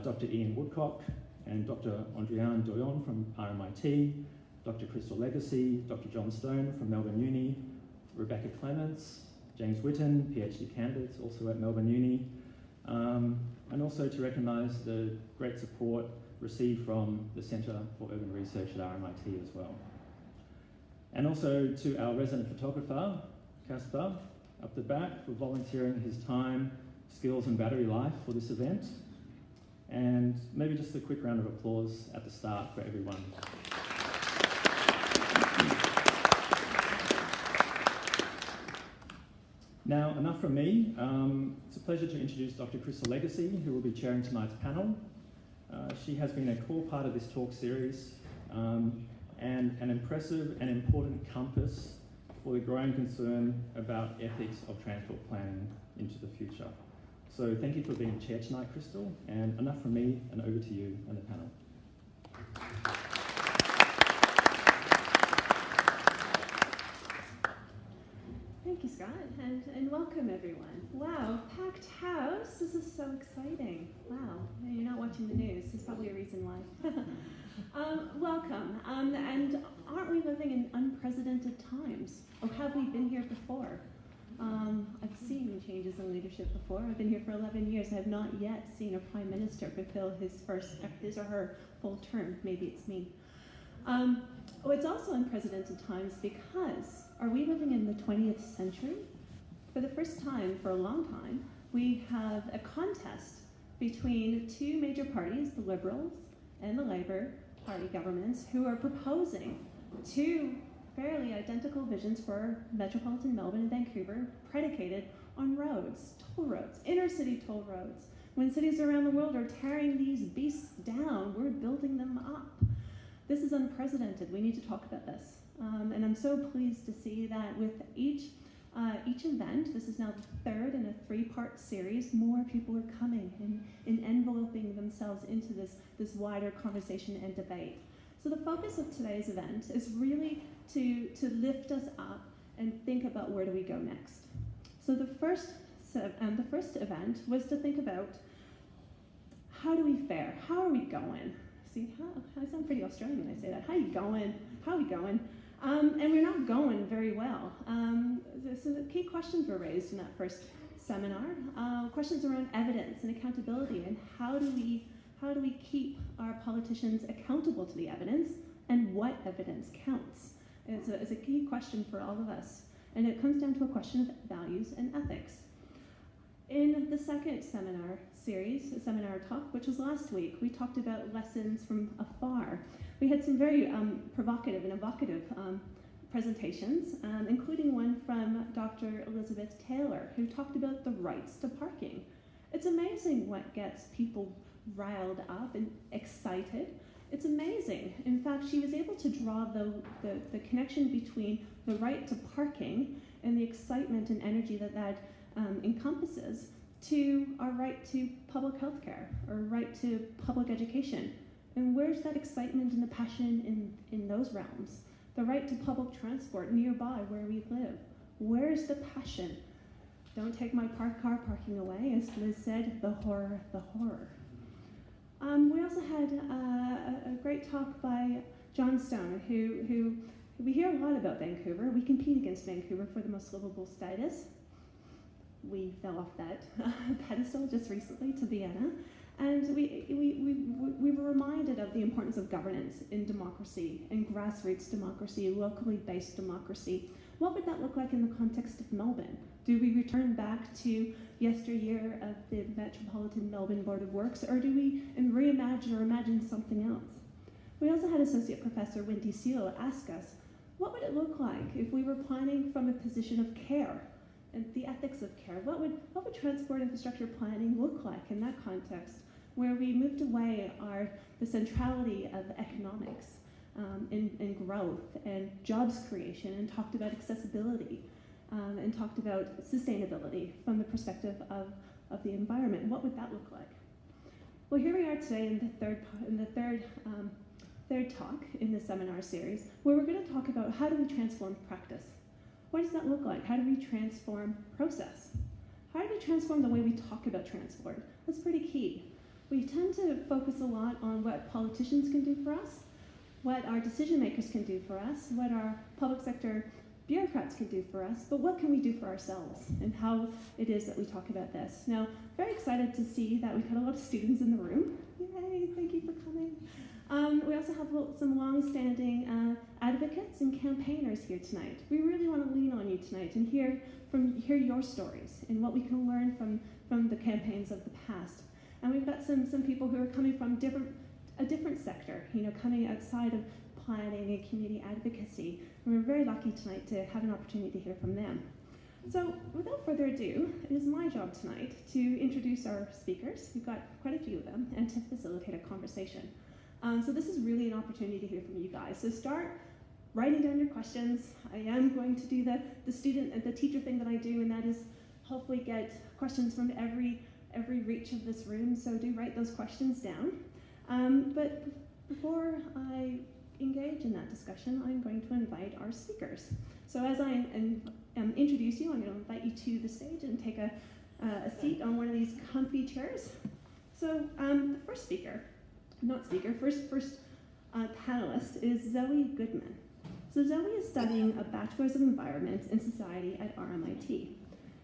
Dr. Ian Woodcock and Dr. Andriane Doyon from RMIT, Dr. Crystal Legacy, Dr. John Stone from Melbourne Uni, Rebecca Clements, James Witten, PhD candidates also at Melbourne Uni, and also to recognise the great support received from the Centre for Urban Research at RMIT as well. And also to our resident photographer, Caspar, up the back, for volunteering his time, skills and battery life for this event. And maybe just a quick round of applause at the start for everyone. Now, enough from me. It's a pleasure to introduce Dr. Crystal Legacy, who will be chairing tonight's panel. She has been a core part of this talk series and an impressive and important compass for the growing concern about ethics of transport planning into the future. So thank you for being chair tonight, Crystal, and enough from me, and over to you and the panel. Thank you, Scott, and welcome everyone. Wow, packed house, this is so exciting. Wow, you're not watching the news, there's probably a reason why. Welcome, and aren't we living in unprecedented times? Or have we been here before? I've seen changes in leadership before. I've been here for 11 years. I have not yet seen a prime minister fulfill his or her full term. Maybe it's me. It's also unprecedented times because are we living in the 20th century? For the first time, for a long time, we have a contest between two major parties, the Liberals and the Labour Party governments, who are proposing two fairly identical visions for metropolitan Melbourne and Vancouver, predicated on roads, toll roads, inner city toll roads. When cities around the world are tearing these beasts down, we're building them up. This is unprecedented. We need to talk about this. And I'm so pleased to see that with each event, this is now the third in a three-part series, more people are coming and enveloping themselves into this wider conversation and debate. So the focus of today's event is really to lift us up and think about where do we go next. So the first event was to think about how do we fare? How are we going? See, I sound pretty Australian when I say that. How are you going? How are we going? And we're not going very well. So the key questions were raised in that first seminar. Questions around evidence and accountability, and how do we keep our politicians accountable to the evidence, and what evidence counts? It's a key question for all of us. And it comes down to a question of values and ethics. In the second seminar series, a seminar talk, which was last week, we talked about lessons from afar. We had some very provocative and evocative presentations, including one from Dr. Elizabeth Taylor, who talked about the rights to parking. It's amazing what gets people riled up and excited. It's amazing. In fact, she was able to draw the connection between the right to parking and the excitement and energy that encompasses to our right to public health care, our right to public education. And where's that excitement and the passion in those realms? The right to public transport nearby where we live. Where's the passion? Don't take my car parking away, as Liz said, the horror, the horror. We also had a great talk by John Stone, who we hear a lot about Vancouver. We compete against Vancouver for the most livable status. We fell off that pedestal just recently to Vienna. And we were reminded of the importance of governance in democracy, in grassroots democracy, locally based democracy. What would that look like in the context of Melbourne? Do we return back to yesteryear of the Metropolitan Melbourne Board of Works, or do we reimagine or imagine something else? We also had Associate Professor Wendy Seal ask us, what would it look like if we were planning from a position of care and the ethics of care? What would transport infrastructure planning look like in that context, where we moved away the centrality of economics and growth and jobs creation, and talked about accessibility and talked about sustainability from the perspective of the environment? What would that look like? Well, here we are today in the third talk in the seminar series, where we're going to talk about how do we transform practice. What does that look like? How do we transform process? How do we transform the way we talk about transport? That's pretty key. We we tend to focus a lot on what politicians can do for us, what our decision makers can do for us, what our public sector bureaucrats can do for us, but what can we do for ourselves, and how it is that we talk about this. Now, very excited to see that we've had a lot of students in the room. Yay, thank you for coming. We also have some long-standing advocates and campaigners here tonight. We really want to lean on you tonight and hear your stories and what we can learn from the campaigns of the past. And we've got some people who are coming from a different sector, coming outside of planning and community advocacy. And we're very lucky tonight to have an opportunity to hear from them. So without further ado, it is my job tonight to introduce our speakers. We've got quite a few of them, and to facilitate a conversation. So this is really an opportunity to hear from you guys. So start writing down your questions. I am going to do the teacher thing that I do, and that is hopefully get questions from every reach of this room. So do write those questions down. But before I engage in that discussion, I'm going to invite our speakers. So as I introduce you, I'm going to invite you to the stage and take a seat on one of these comfy chairs. So the first panelist is Zoe Goodman. So Zoe is studying a Bachelor's of Environment and Society at RMIT.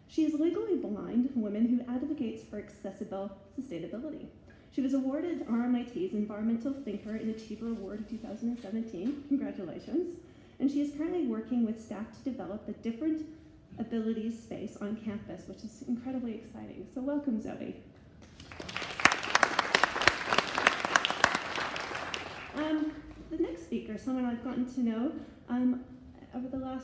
She is a legally blind woman who advocates for accessible sustainability. She was awarded RMIT's Environmental Thinker and Achiever Award in 2017. Congratulations. And she is currently working with staff to develop a different abilities space on campus, which is incredibly exciting. So welcome, Zoe. The next speaker, someone I've gotten to know over the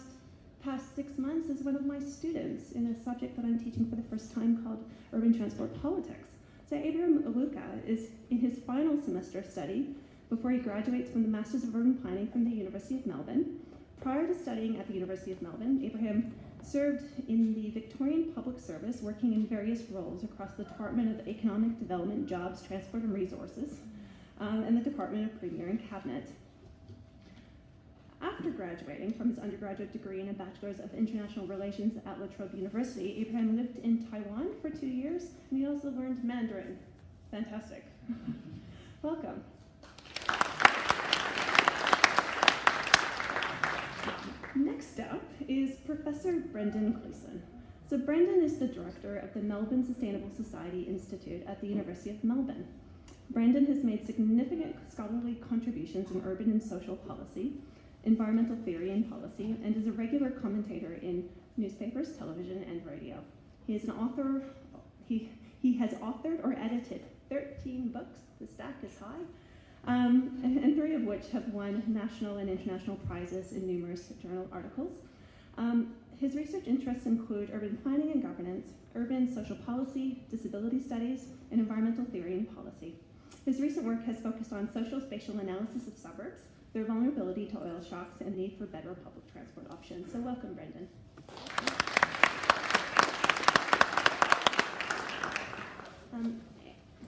past 6 months, is one of my students in a subject that I'm teaching for the first time called Urban Transport Politics. So Abraham Aluka is in his final semester of study before he graduates from the Masters of Urban Planning from the University of Melbourne. Prior to studying at the University of Melbourne, Abraham served in the Victorian Public Service, working in various roles across the Department of Economic Development, Jobs, Transport and Resources, and the Department of Premier and Cabinet. After graduating from his undergraduate degree and a Bachelor's of International Relations at La Trobe University, Abraham lived in Taiwan for 2 years, and he also learned Mandarin. Fantastic. Welcome. Next up is Professor Brendan Gleeson. So Brendan is the director of the Melbourne Sustainable Society Institute at the University of Melbourne. Brendan has made significant scholarly contributions in urban and social policy, environmental theory and policy, and is a regular commentator in newspapers, television, and radio. He is an author. He has authored or edited 13 books. The stack is high, and 3 of which have won national and international prizes in numerous journal articles. His research interests include urban planning and governance, urban social policy, disability studies, and environmental theory and policy. His recent work has focused on social spatial analysis of suburbs, their vulnerability to oil shocks, and need for better public transport options. So welcome, Brendan.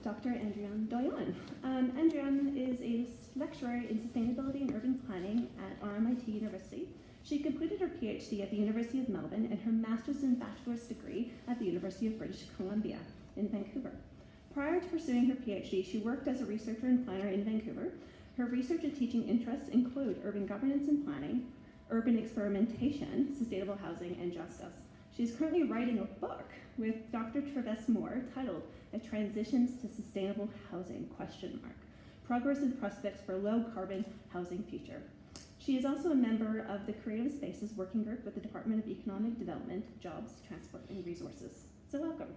Dr. Andrian Doyon. Andrian is a lecturer in sustainability and urban planning at RMIT University. She completed her PhD at the University of Melbourne and her master's and bachelor's degree at the University of British Columbia in Vancouver. Prior to pursuing her PhD, she worked as a researcher and planner in Vancouver. Her research and teaching interests include urban governance and planning, urban experimentation, sustainable housing, and justice. She's currently writing a book with Dr. Travis Moore titled "A Transitions to Sustainable Housing?" Progress and Prospects for Low Carbon Housing Future. She is also a member of the Creative Spaces Working Group with the Department of Economic Development, Jobs, Transport, and Resources. So welcome.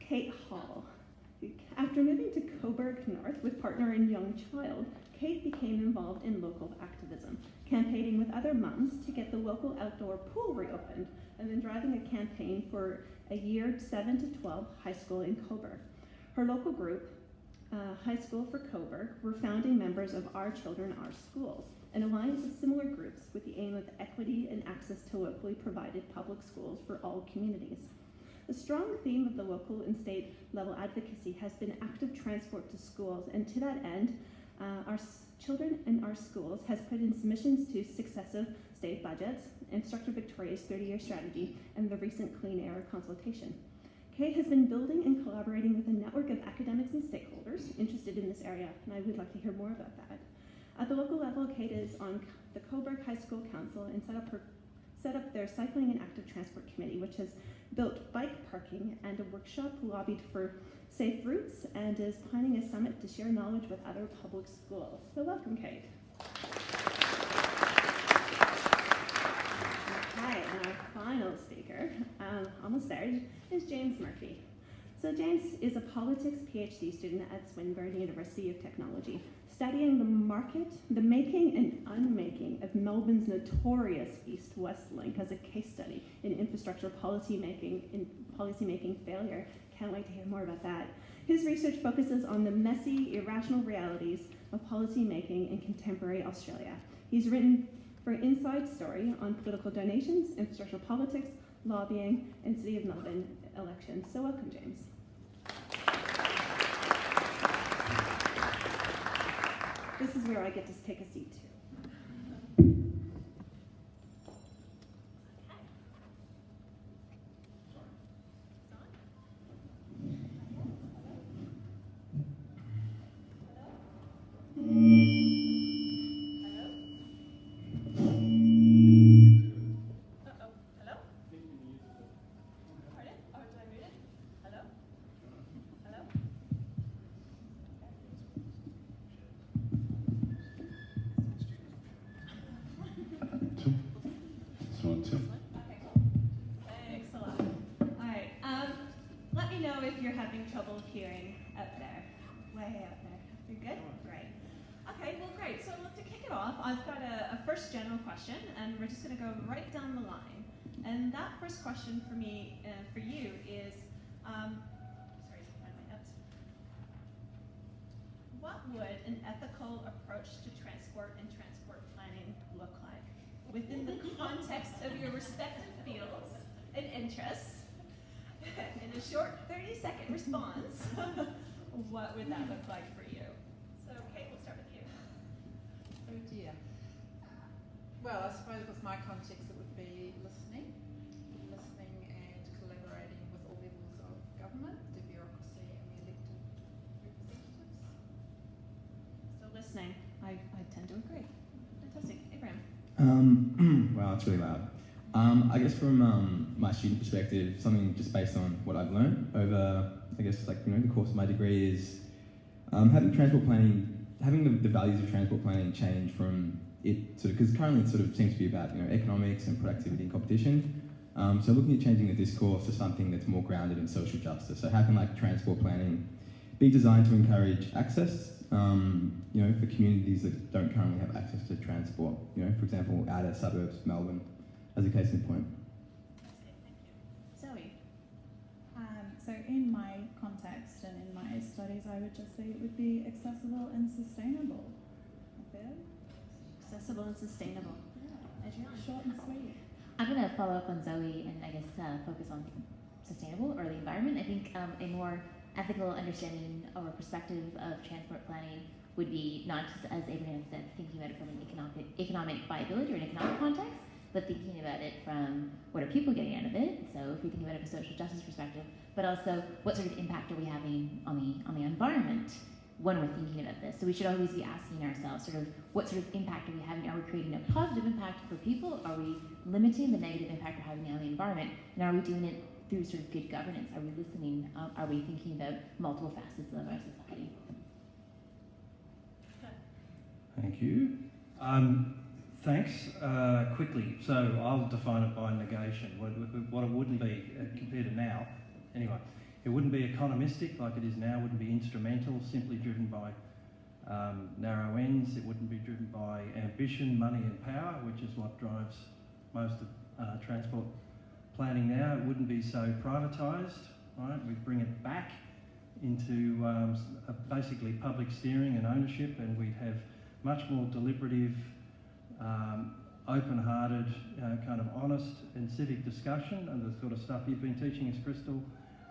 Kate Hall. After moving to Coburg North with partner and young child, Kate became involved in local activism, campaigning with other mums to get the local outdoor pool reopened, and then driving a campaign for a year 7 to 12 high school in Coburg. Her local group, High School for Coburg, were founding members of Our Children, Our Schools, an alliance of similar groups with the aim of equity and access to locally provided public schools for all communities. The strong theme of the local and state level advocacy has been active transport to schools, and to that end, Our Children in Our Schools has put in submissions to successive state budgets, Infrastructure Victoria's 30-year strategy, and the recent Clean Air consultation. Kate has been building and collaborating with a network of academics and stakeholders interested in this area, and I would like to hear more about that. At the local level, Kate is on the Coburg High School Council and set up their Cycling and Active Transport Committee, which has built bike parking and a workshop, lobbied for safe routes, and is planning a summit to share knowledge with other public schools. So welcome, Kate. Okay, and our final speaker, almost there, is James Murphy. So James is a politics PhD student at Swinburne University of Technology, studying the making and unmaking of Melbourne's notorious East-West link as a case study in infrastructure policymaking failure. Can't wait to hear more about that. His research focuses on the messy, irrational realities of policymaking in contemporary Australia. He's written for Inside Story on political donations, infrastructure politics, lobbying, and City of Melbourne elections. So welcome, James. This is where I get to take a seat too. And we're just going to go right down the line. And that first question for me, for you, is, sorry, to find my notes. What would an ethical approach to transport and transport planning look like within the context of your respective fields and interests? In a short 30-second response, what would that look like for you? So, Kate, we'll start with you. Oh dear. Well, I suppose with my context it would be listening and collaborating with all levels of government, the bureaucracy and the elected representatives. So listening, I tend to agree. Fantastic. Abraham. Wow, it's really loud. I guess from my student perspective, something just based on what I've learned over, I guess, the course of my degree is having transport planning, having the values of transport planning change from it because currently it seems to be about economics and productivity and competition. So looking at changing the discourse to something that's more grounded in social justice. So how can transport planning be designed to encourage access, for communities that don't currently have access to transport. For example, outer suburbs, Melbourne, as a case in point. Zoe. So in my context and in my studies, I would just say it would be accessible and sustainable. Accessible and sustainable. Yeah. Short and sweet. I'm going to follow up on Zoe and I guess focus on sustainable or the environment. I think a more ethical understanding or perspective of transport planning would be not just, as Abraham said, thinking about it from an economic viability or an economic context, but thinking about it from what are people getting out of it. So if we think about it from a social justice perspective, but also what sort of impact are we having on the environment when we're thinking about this. So we should always be asking ourselves what sort of impact are we having? Are we creating a positive impact for people? Are we limiting the negative impact we're having on the environment? And are we doing it through good governance? Are we listening? Are we thinking about multiple facets of our society? Thank you. Thanks. Quickly, so I'll define it by negation. What it wouldn't be compared to now. Anyway, it wouldn't be economistic like it is now. It wouldn't be instrumental, simply driven by narrow ends. It wouldn't be driven by ambition, money and power, which is what drives most of transport planning now. It wouldn't be so privatised, right? We bring it back into basically public steering and ownership, and we'd have much more deliberative, open-hearted, kind of honest and civic discussion and the sort of stuff you've been teaching us, Crystal,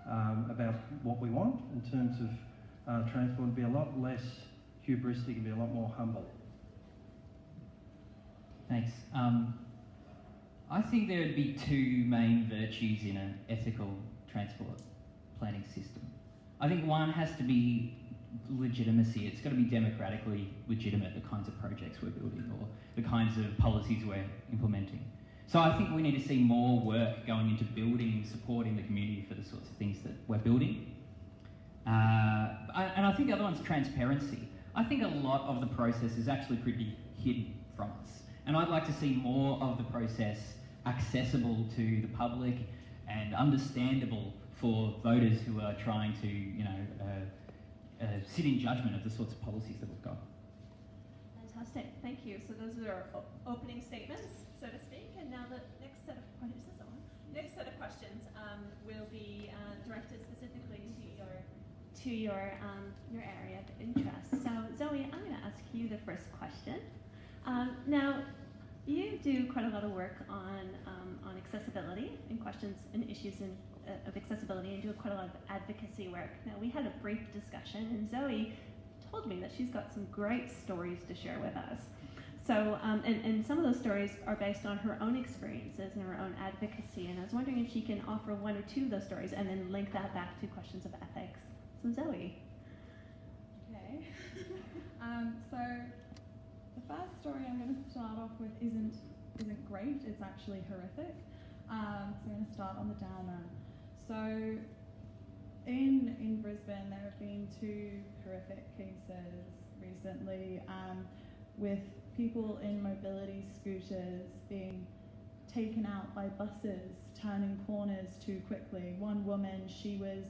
about what we want in terms of transport. It'd be a lot less hubristic and be a lot more humble. Thanks. I think there would be two main virtues in an ethical transport planning system. I think one has to be legitimacy. It's got to be democratically legitimate, the kinds of projects we're building or the kinds of policies we're implementing. So I think we need to see more work going into building, supporting the community for the sorts of things that we're building. And I think the other one's transparency. I think a lot of the process is actually pretty hidden from us. And I'd like to see more of the process accessible to the public and understandable for voters who are trying to, sit in judgment of the sorts of policies that we've got. Fantastic, thank you. So those are our opening statements, so to speak. And now the next set of questions will be directed specifically to your area of interest. So Zoe, I'm going to ask you the first question. Now, you do quite a lot of work on accessibility and questions and issues of accessibility, and do quite a lot of advocacy work. Now, we had a brief discussion, and Zoe told me that she's got some great stories to share with us. So, and some of those stories are based on her own experiences and her own advocacy, and I was wondering if she can offer one or two of those stories and then link that back to questions of ethics. So Zoe. Okay. So the first story I'm going to start off with isn't great. It's actually horrific. So I'm going to start on the downer. So in Brisbane, there have been two horrific cases recently with people in mobility scooters being taken out by buses, turning corners too quickly. One woman, she was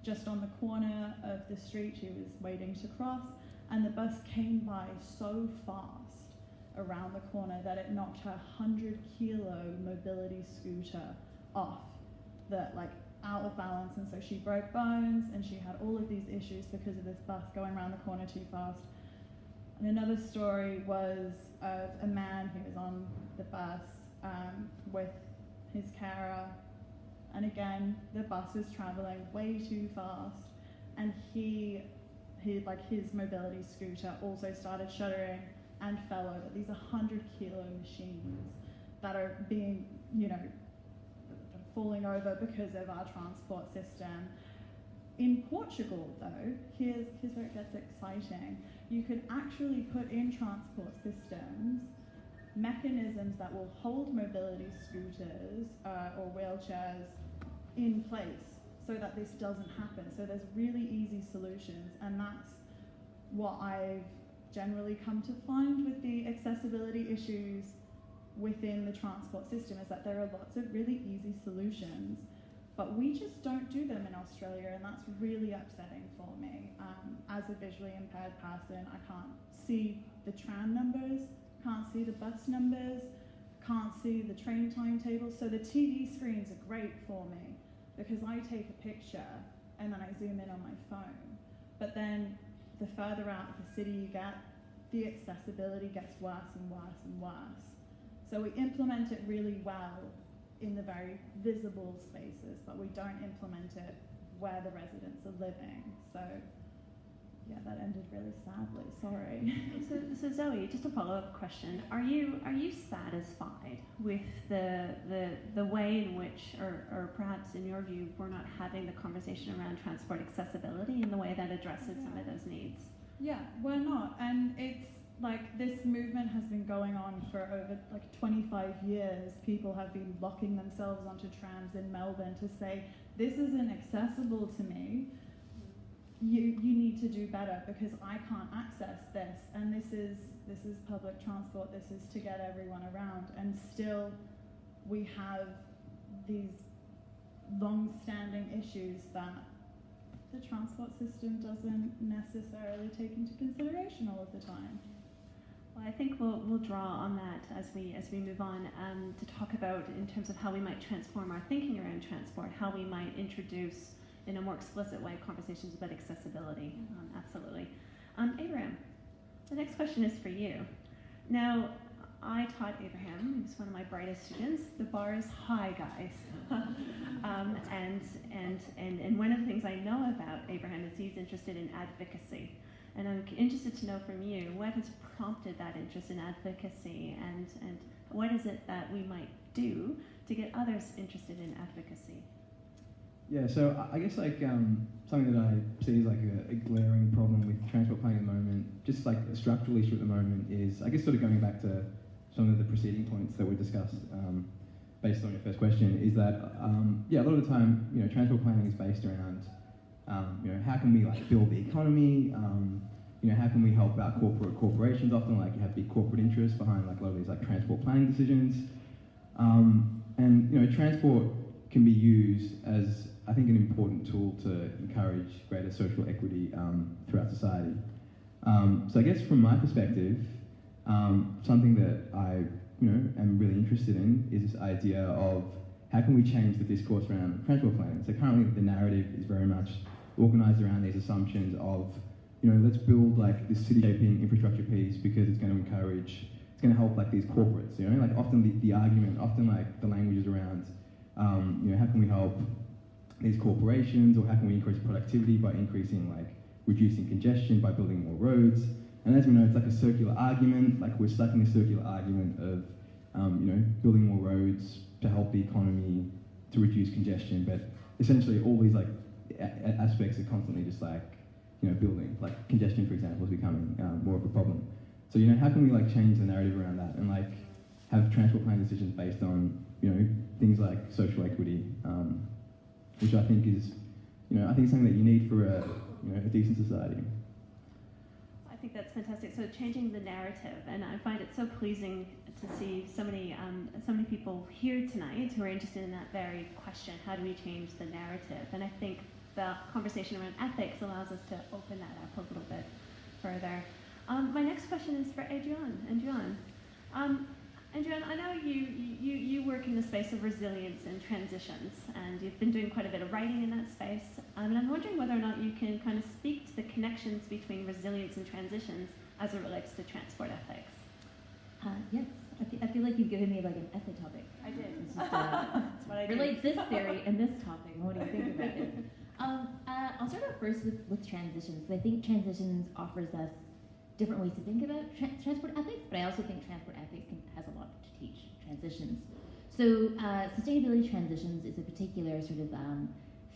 just on the corner of the street, she was waiting to cross, and the bus came by so fast around the corner that it knocked her 100-kilo mobility scooter off, out of balance, and so she broke bones, and she had all of these issues because of this bus going around the corner too fast. And another story was of a man who was on the bus with his carer, and again, the bus was traveling way too fast, and his mobility scooter also started shuddering and fell over. These 100-kilo machines that are being, falling over because of our transport system. In Portugal, though, here's where it gets exciting. You could actually put in transport systems mechanisms that will hold mobility scooters or wheelchairs in place so that this doesn't happen. So there's really easy solutions, and that's what I've generally come to find with the accessibility issues within the transport system, is that there are lots of really easy solutions, but we just don't do them in Australia, and that's really upsetting for me. As a visually impaired person, I can't see the tram numbers, can't see the bus numbers, can't see the train timetables. So the TV screens are great for me because I take a picture and then I zoom in on my phone. But then the further out of the city you get, the accessibility gets worse and worse and worse. So we implement it really well in the very visible spaces, but we don't implement it where the residents are living. So yeah, that ended really sadly, sorry. So Zoe, just a follow-up question. Are you satisfied with the way in which, or perhaps in your view, we're not having the conversation around transport accessibility in the way that addresses some of those needs? Yeah, we're not. And it's like this movement has been going on for over 25 years. People have been locking themselves onto trams in Melbourne to say, this isn't accessible to me. You need to do better because I can't access this, and this is public transport, this is to get everyone around, and still we have these long-standing issues that the transport system doesn't necessarily take into consideration all of the time. Well, I think we'll draw on that as we move on to talk about, in terms of how we might transform our thinking around transport, how we might introduce in a more explicit way conversations about accessibility. Absolutely. Abraham, the next question is for you. Now, I taught Abraham, he's one of my brightest students. The bar is high, guys. And one of the things I know about Abraham is he's interested in advocacy. And I'm interested to know from you, what has prompted that interest in advocacy, and what is it that we might do to get others interested in advocacy? Yeah, so I guess like something that I see as like a glaring problem with transport planning at the moment, just like a structural issue at the moment, is I guess sort of going back to some of the preceding points that we discussed based on your first question, is that yeah, a lot of the time, you know, transport planning is based around you know, how can we like build the economy, you know, how can we help out corporations? Often like you have big corporate interests behind like a lot of these like transport planning decisions, and you know, transport can be used as, I think, an important tool to encourage greater social equity throughout society. So I guess from my perspective, something that I, you know, am really interested in is this idea of how can we change the discourse around transport planning. So currently the narrative is very much organised around these assumptions of, you know, let's build like this city-shaping infrastructure piece because it's going to encourage, it's going to help like these corporates, you know, like often the argument, often like the language is around, you know, how can we help these corporations, or how can we increase productivity by increasing, like, reducing congestion by building more roads. And as we know, it's like a circular argument, like we're stuck in this circular argument of, you know, building more roads to help the economy, to reduce congestion, but essentially all these like aspects are constantly just like, you know, building. Like congestion, for example, is becoming more of a problem. So, you know, how can we like change the narrative around that and like have transport planning decisions based on, you know, things like social equity, which I think is, you know, I think something that you need for a, you know, a decent society. I think that's fantastic. So changing the narrative, and I find it so pleasing to see so many people here tonight who are interested in that very question: how do we change the narrative? And I think the conversation around ethics allows us to open that up a little bit further. My next question is for Adrian. Adrian, I know you work in the space of resilience and transitions, and you've been doing quite a bit of writing in that space. And I'm wondering whether or not you can kind of speak to the connections between resilience and transitions as it relates to transport ethics. Yes, I feel like you've given me like an essay topic. I did. It's just, That's what I did. relate this theory and this topic. What do you think about it? I'll start off first with transitions. I think transitions offers us different ways to think about transport ethics, but I also think transport ethics has a lot to teach transitions. So sustainability transitions is a particular sort of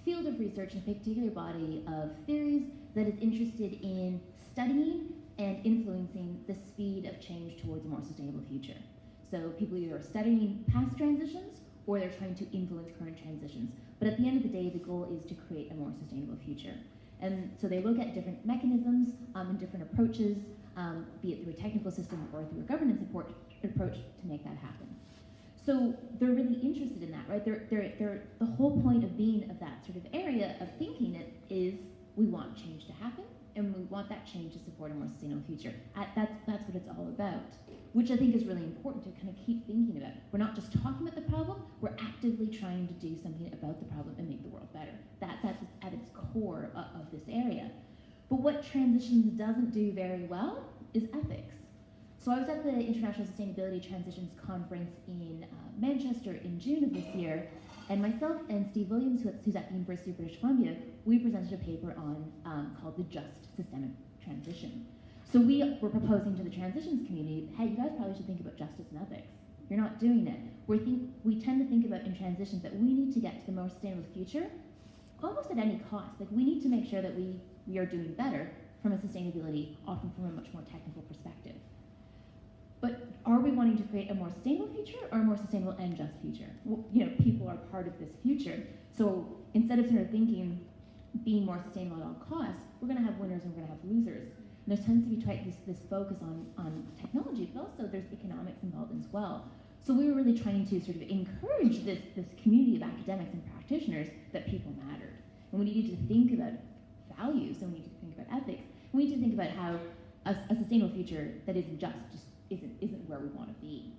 field of research, and a particular body of theories that is interested in studying and influencing the speed of change towards a more sustainable future. So people either are studying past transitions or they're trying to influence current transitions. But at the end of the day, the goal is to create a more sustainable future. And so they look at different mechanisms and different approaches, be it through a technical system or through a governance approach to make that happen. So they're really interested in that, right? The whole point of being of that sort of area of thinking it is we want change to happen, and we want that change to support a more sustainable future. That's what it's all about, which I think is really important to kind of keep thinking about. We're not just talking about the problem, we're actively trying to do something about the problem and make the world better. That's at its core of this area. But what transitions doesn't do very well is ethics. So I was at the International Sustainability Transitions Conference in Manchester in June of this year, and myself and Steve Williams, who's at the University of British Columbia, we presented a paper on called The Just Systemic Transition. So we were proposing to the transitions community, hey, you guys probably should think about justice and ethics. You're not doing it. We tend to think about in transitions that we need to get to the more sustainable future almost at any cost. Like we need to make sure that we are doing better from a sustainability, often from a much more technical perspective. But are we wanting to create a more sustainable future or a more sustainable and just future? Well, you know, people are part of this future. So instead of sort of thinking being more sustainable at all costs, we're going to have winners and we're going to have losers. And there tends to be this focus on technology, but also there's economics involved as well. So we were really trying to sort of encourage this community of academics and practitioners that people mattered. And we needed to think about values, and we need to think about ethics. And we need to think about how a sustainable future that isn't just isn't where we want to be.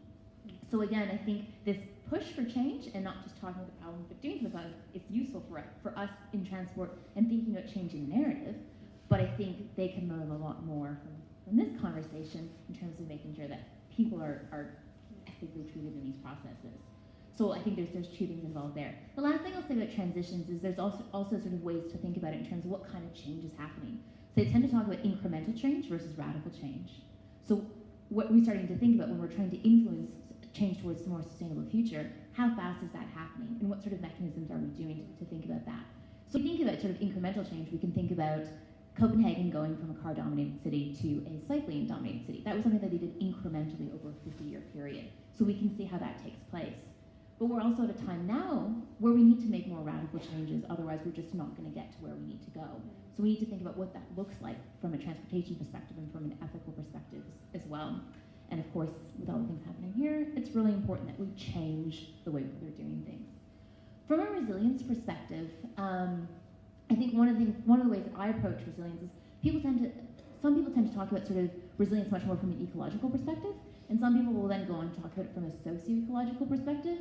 So again, I think this push for change and not just talking about the problem, but doing something about it, is useful for us in transport and thinking about changing the narrative. But I think they can learn a lot more from this conversation in terms of making sure that people are ethically treated in these processes. So I think there's two things involved there. The last thing I'll say about transitions is there's also sort of ways to think about it in terms of what kind of change is happening. So they tend to talk about incremental change versus radical change. So what we're starting to think about when we're trying to influence change towards a more sustainable future, how fast is that happening, and what sort of mechanisms are we doing to think about that? So we think about sort of incremental change. We can think about Copenhagen going from a car-dominated city to a cycling-dominated city. That was something that they did incrementally over a 50-year period. So we can see how that takes place. But we're also at a time now where we need to make more radical changes, otherwise we're just not going to get to where we need to go. So we need to think about what that looks like from a transportation perspective and from an ethical perspective as well. And of course, with all the things happening here, it's really important that we change the way we're doing things. From a resilience perspective, I think one of the ways that I approach resilience is some people tend to talk about sort of resilience much more from an ecological perspective, and some people will then go on to talk about it from a socio-ecological perspective.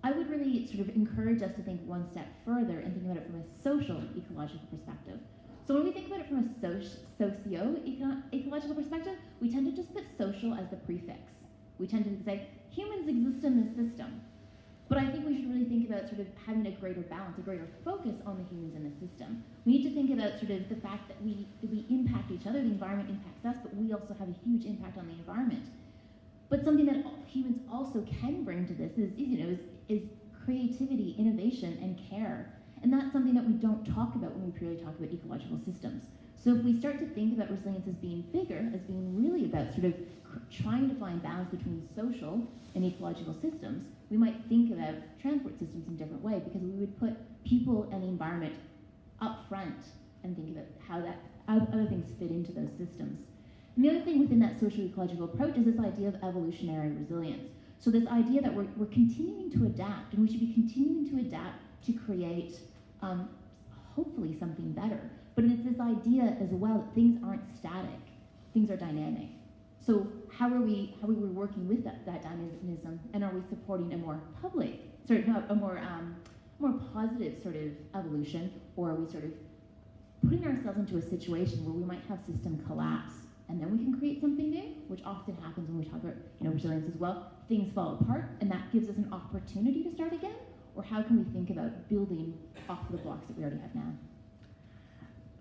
I would really sort of encourage us to think one step further and think about it from a social ecological perspective. So when we think about it from a socio-ecological perspective, we tend to just put social as the prefix. We tend to say, humans exist in this system. But I think we should really think about sort of having a greater balance, a greater focus on the humans in the system. We need to think about sort of the fact that we impact each other, the environment impacts us, but we also have a huge impact on the environment. But something that humans also can bring to this is creativity, innovation, and care. And that's something that we don't talk about when we purely talk about ecological systems. So if we start to think about resilience as being bigger, as being really about sort of trying to find balance between social and ecological systems, we might think about transport systems in a different way, because we would put people and the environment up front and think about how other things fit into those systems. And the other thing within that socio-ecological approach is this idea of evolutionary resilience. So this idea that we're continuing to adapt, and we should be continuing to adapt to create hopefully something better. But it's this idea as well that things aren't static, things are dynamic. So how are we working with that dynamism, and are we supporting a more more positive sort of evolution, or are we sort of putting ourselves into a situation where we might have system collapse, and then we can create something new, which often happens when we talk about resilience as well. Things fall apart, and that gives us an opportunity to start again. Or how can we think about building off of the blocks that we already have now?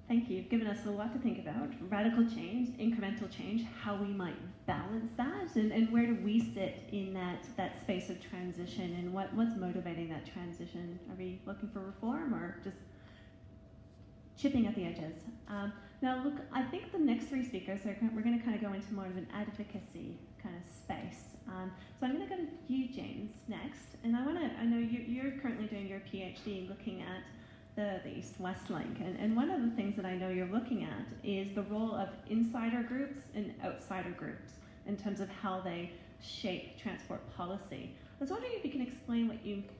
Thank you. You've given us a lot to think about. Radical change, incremental change, how we might balance that, and where do we sit in that space of transition, and what's motivating that transition? Are we looking for reform or just chipping at the edges? Now look, I think the next three speakers, we're going to kind of go into more of an advocacy kind of space. So I'm going to go to you, James, next. And I know you're currently doing your PhD looking at the East-West link. And one of the things that I know you're looking at is the role of insider groups and outsider groups in terms of how they shape transport policy. I was wondering if you can explain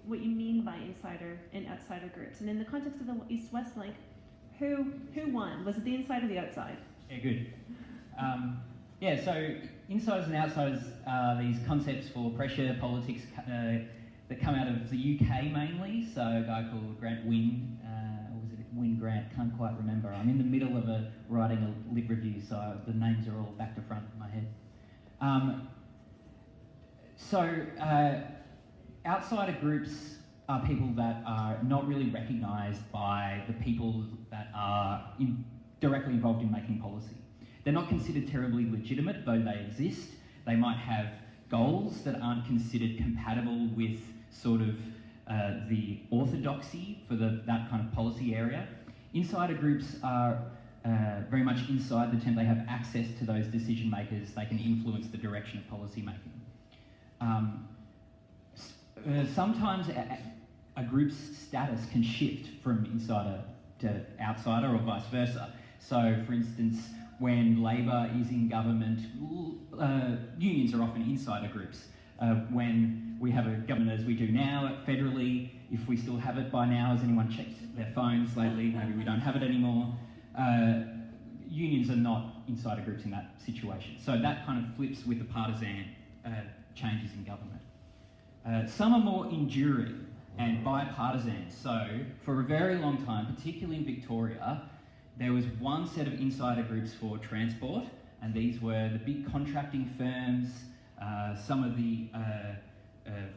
what you mean by insider and outsider groups. And in the context of the East-West link, who won? Was it the inside or the outside? Yeah, good. So insiders and outsiders are these concepts for pressure politics that come out of the UK mainly. So a guy called Grant Wynne, or was it Wynne Grant? Can't quite remember. I'm in the middle of writing a lit review, so the names are all back to front in my head. Outsider groups are people that are not really recognised by the people that are directly involved in making policy. They're not considered terribly legitimate, though they exist. They might have goals that aren't considered compatible with sort of the orthodoxy for that kind of policy area. Insider groups are very much inside the tent. They have access to those decision makers. They can influence the direction of policy making. Sometimes a group's status can shift from insider to outsider or vice versa. So, for instance, when Labor is in government, unions are often insider groups. When we have a government as we do now, federally, if we still have it by now, has anyone checked their phones lately? Maybe we don't have it anymore. Unions are not insider groups in that situation. So that kind of flips with the partisan changes in government. Some are more enduring and bipartisan. So for a very long time, particularly in Victoria, there was one set of insider groups for transport, and these were the big contracting firms. Some of the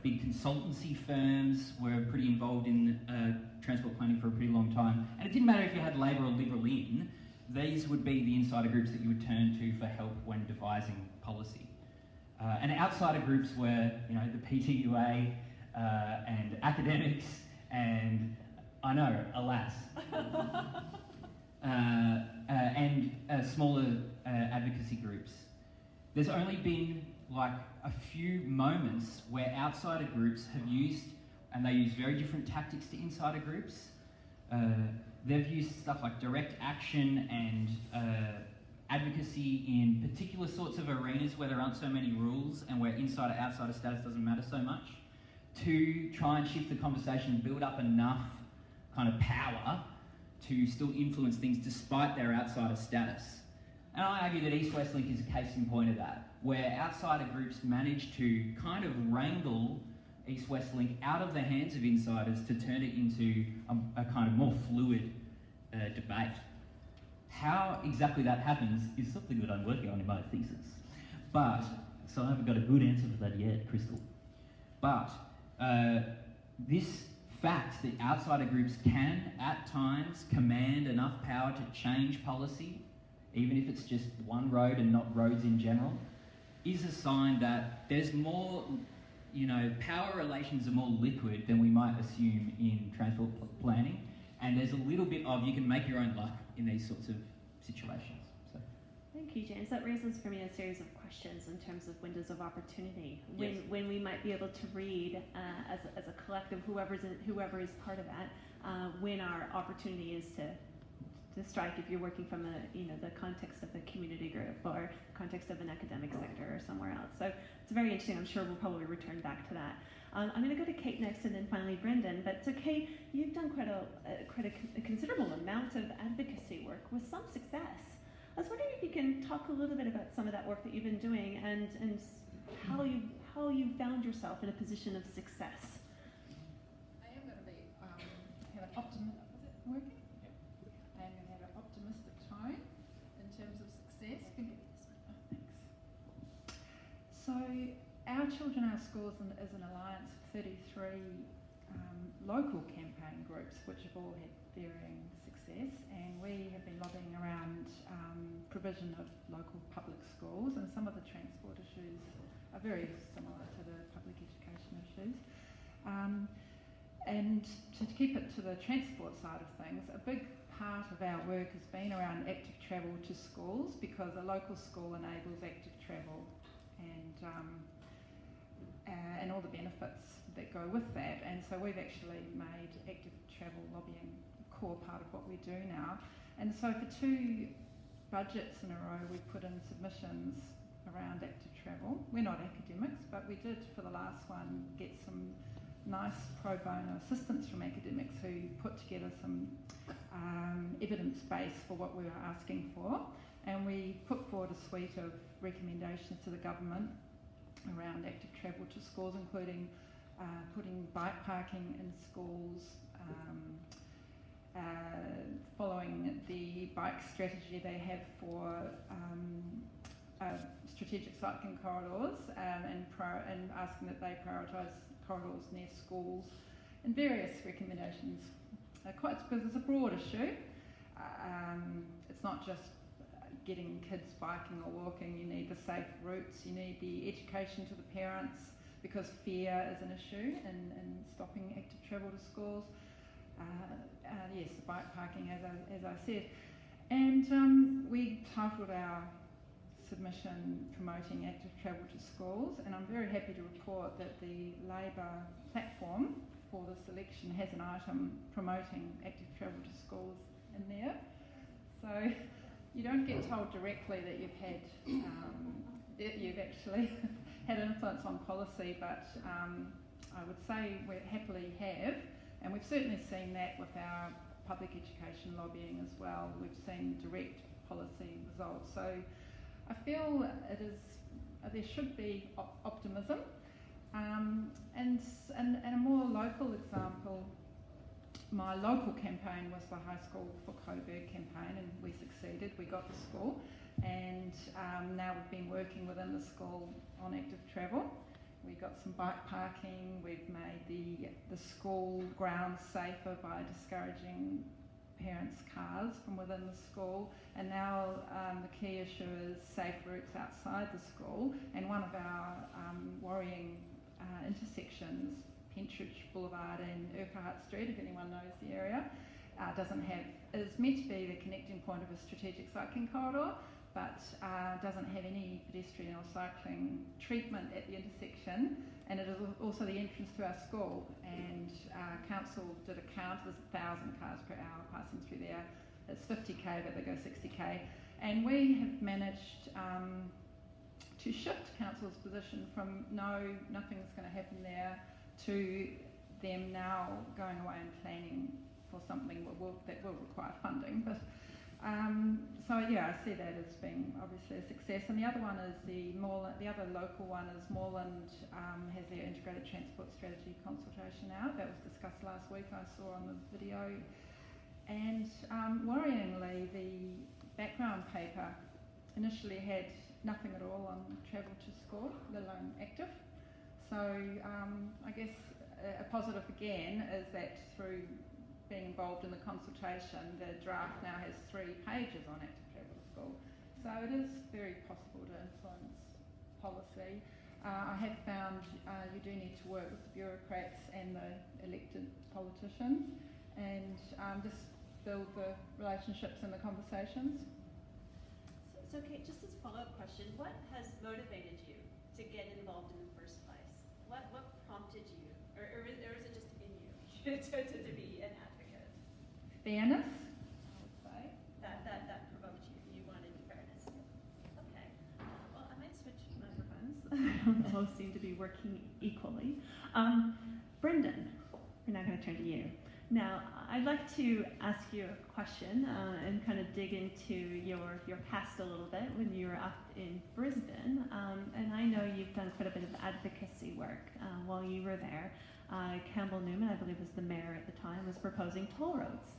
big consultancy firms were pretty involved in transport planning for a pretty long time. And it didn't matter if you had Labor or Liberal in, these would be the insider groups that you would turn to for help when devising policy. And outsider groups were, you know, the PTUA and academics and, I know, alas, and smaller advocacy groups. There's only been like a few moments where outsider groups have used, and they use very different tactics to insider groups. They've used stuff like direct action and advocacy in particular sorts of arenas where there aren't so many rules and where insider-outsider status doesn't matter so much, to try and shift the conversation and build up enough kind of power to still influence things despite their outsider status. And I argue that East-West Link is a case in point of that, where outsider groups manage to kind of wrangle East-West Link out of the hands of insiders to turn it into a kind of more fluid debate. How exactly that happens is something that I'm working on in my thesis. But, so I haven't got a good answer for that yet, Crystal. But this fact that outsider groups can, at times, command enough power to change policy, even if it's just one road and not roads in general, is a sign that there's more, you know, power relations are more liquid than we might assume in transport planning, and there's a little bit of you can make your own luck in these sorts of situations. So. Thank you, James. That raises for me a series of questions in terms of windows of opportunity. Yes. When we might be able to read as a collective, whoever is part of that, when our opportunity is to strike if you're working from the context of a community group or context of an academic sector or somewhere else. So it's very interesting. I'm sure we'll probably return back to that. I'm going to go to Kate next and then finally Brendan. But so Kate, you've done quite a considerable amount of advocacy work with some success. I was wondering if you can talk a little bit about some of that work that you've been doing and how you found yourself in a position of success. I am going to be have an optimistic. Is it working? Yep. I am going to have an optimistic tone in terms of success. Thanks. So, our Children, Our Schools is an alliance of 33 local campaign groups, which have all had varying success, and we have been lobbying around provision of local public schools, and some of the transport issues are very similar to the public education issues. And to keep it to the transport side of things, a big part of our work has been around active travel to schools, because a local school enables active travel and all the benefits that go with that. And so we've actually made active travel lobbying a core part of what we do now. And so for 2 budgets in a row, we put in submissions around active travel. We're not academics, but we did for the last one get some nice pro bono assistance from academics who put together some evidence base for what we were asking for. And we put forward a suite of recommendations to the government around active travel to schools, including putting bike parking in schools, following the bike strategy they have for strategic cycling corridors, and asking that they prioritise corridors near schools, and various recommendations. Because it's a broad issue. It's not just getting kids biking or walking. You need the safe routes, you need the education to the parents, because fear is an issue in stopping active travel to schools. Yes, the bike parking, as I said. And we titled our submission Promoting Active Travel to Schools, and I'm very happy to report that the Labor platform for this election has an item promoting active travel to schools in there. So you don't get told directly that you've actually had influence on policy, but I would say we happily have, and we've certainly seen that with our public education lobbying as well. We've seen direct policy results. So I feel there should be optimism. And a more local example, my local campaign was the High School for Coburg campaign, and we succeeded. We got the school, and now we've been working within the school on active travel. We got some bike parking. We've made the school grounds safer by discouraging parents' cars from within the school, and now the key issue is safe routes outside the school. And one of our worrying intersections, Pentridge Boulevard and Urquhart Street, if anyone knows the area, is meant to be the connecting point of a strategic cycling corridor, but doesn't have any pedestrian or cycling treatment at the intersection, and it is also the entrance to our school. And council did a count, there's 1,000 cars per hour passing through there. It's 50k, but they go 60k. And we have managed to shift council's position from no, nothing's going to happen there, to them now going away and planning for something that will require funding. But so yeah, I see that as being obviously a success. And the other one is the other local one is Moreland has their integrated transport strategy consultation out. That was discussed last week, I saw on the video. And worryingly, the background paper initially had nothing at all on travel to school, let alone active. So I guess a positive again is that through being involved in the consultation, the draft now has 3 pages on active travel to school. So it is very possible to influence policy. I have found you do need to work with the bureaucrats and the elected politicians, and just build the relationships and the conversations. So Kate, just as a follow-up question, what has motivated you to get involved in the first place? What prompted you, or is it just in you to be an advocate? Fairness, I would say. That provoked you. You wanted fairness. Okay. Well, I might switch microphones. Both seem to be working equally. Brendan, we're now going to turn to you. Now, I'd like to ask you a question and kind of dig into your past a little bit when you were up in Brisbane. And I know you've done quite a bit of advocacy work while you were there. Campbell Newman, I believe was the mayor at the time, was proposing toll roads.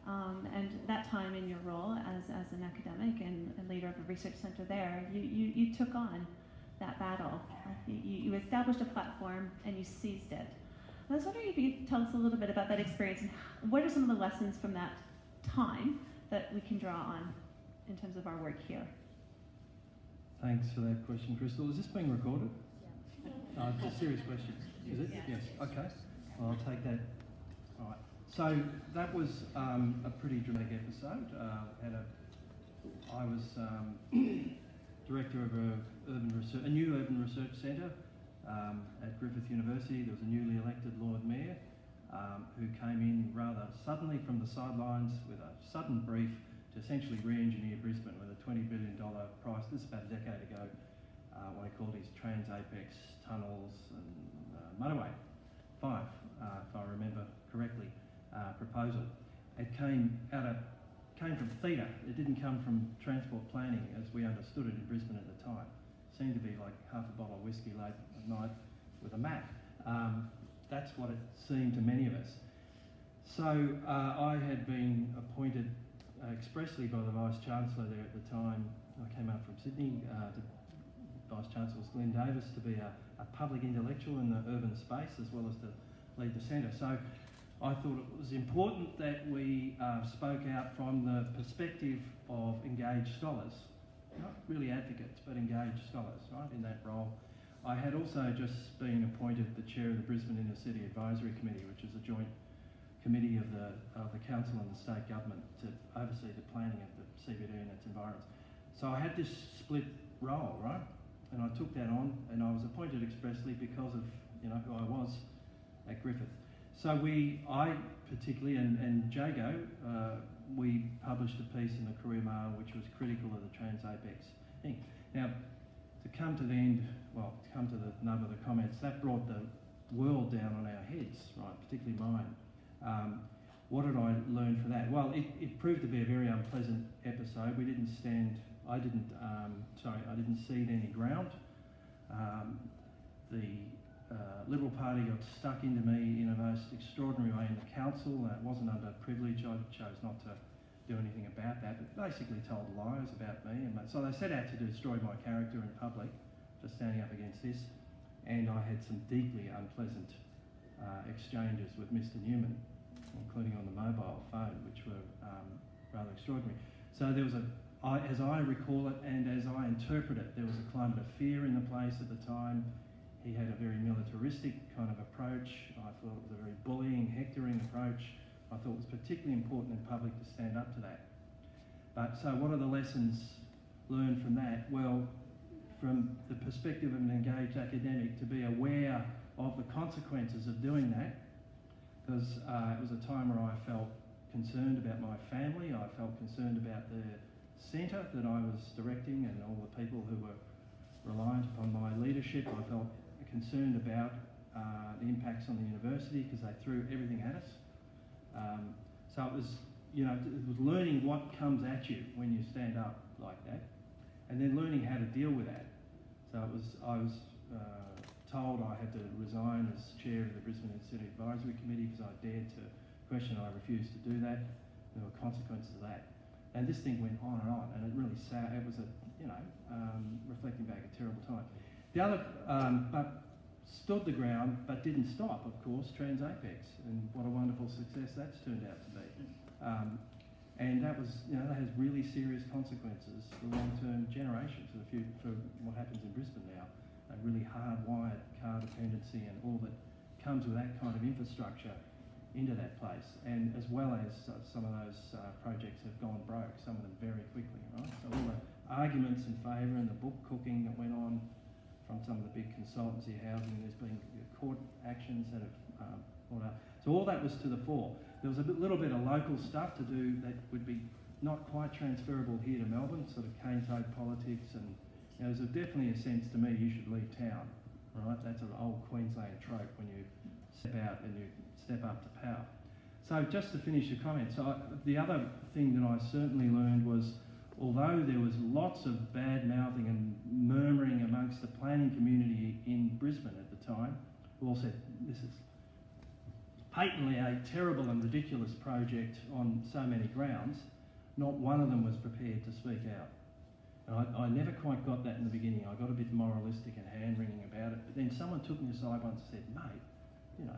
And that time in your role as an academic and leader of a research centre there, you took on that battle. You established a platform and you seized it. I was wondering if you could tell us a little bit about that experience and what are some of the lessons from that time that we can draw on in terms of our work here. Thanks for that question, Crystal. Is this being recorded? Yeah. It's a serious question. Is it? Yeah. Yes. Okay. Well, I'll take that. All right. So that was a pretty dramatic episode. I was director of a new urban research centre at Griffith University. There was a newly elected Lord Mayor who came in rather suddenly from the sidelines with a sudden brief to essentially re-engineer Brisbane with a $20 billion price. This is about a decade ago, what he called his Trans-Apex tunnels and motorway 5, if I remember correctly, proposal. It came from theatre. It didn't come from transport planning as we understood it in Brisbane at the time. It seemed to be like half a bottle of whiskey late at night with a map. That's what it seemed to many of us. So I had been appointed expressly by the Vice-Chancellor there at the time. I came up from Sydney. The Vice-Chancellor was Glenn Davis, to be a public intellectual in the urban space as well as to lead the centre. So I thought it was important that we spoke out from the perspective of engaged scholars, not really advocates, but engaged scholars, right, in that role. I had also just been appointed the chair of the Brisbane Inner City Advisory Committee, which is a joint committee of the council and the state government to oversee the planning of the CBD and its environs. So I had this split role, right, and I took that on, and I was appointed expressly because of who I was at Griffith. So I particularly, and Jago, we published a piece in the Courier Mail which was critical of the Trans-Apex thing. Now, to come to the nub of the comments, that brought the world down on our heads, right, particularly mine. What did I learn from that? Well, it proved to be a very unpleasant episode. I didn't cede any ground. The Liberal Party got stuck into me in a most extraordinary way in the council. It wasn't under privilege. I chose not to do anything about that, but basically told lies about me. And so they set out to destroy my character in public for standing up against this. And I had some deeply unpleasant exchanges with Mr. Newman including on the mobile phone, which were rather extraordinary. So there was as I recall it and as I interpret it, there was a climate of fear in the place at the time. He had a very militaristic kind of approach. I thought it was a very bullying, hectoring approach. I thought it was particularly important in public to stand up to that. But so what are the lessons learned from that? Well, from the perspective of an engaged academic, to be aware of the consequences of doing that, because it was a time where I felt concerned about my family, I felt concerned about the centre that I was directing and all the people who were reliant upon my leadership. I felt concerned about the impacts on the university because they threw everything at us. So it was, it was learning what comes at you when you stand up like that, and then learning how to deal with that. So I was told I had to resign as chair of the Brisbane City Advisory Committee because I dared to question. I refused to do that. There were consequences of that, and this thing went on, and it really it was reflecting back, a terrible time. The other, but stood the ground, but didn't stop, of course, TransApex, and what a wonderful success that's turned out to be. And that was, that has really serious consequences for long-term generations, for what happens in Brisbane now. A really hardwired car dependency and all that comes with that kind of infrastructure into that place, and as well as some of those projects have gone broke, some of them very quickly, right? So all the arguments in favour and the book cooking that went on from some of the big consultancy housing, there's been court actions that have brought up. So all that was to the fore. There was a little bit of local stuff to do that would be not quite transferable here to Melbourne, sort of cane toad politics, and there's definitely a sense to me you should leave town, right? That's an old Queensland trope when you step out and you step up to power. So just to finish the comment, the other thing that I certainly learned was, although there was lots of bad mouthing and murmuring amongst the planning community in Brisbane at the time, who all said this is patently a terrible and ridiculous project on so many grounds, not one of them was prepared to speak out. And I never quite got that in the beginning. I got a bit moralistic and hand-wringing about it, but then someone took me aside once and said, mate,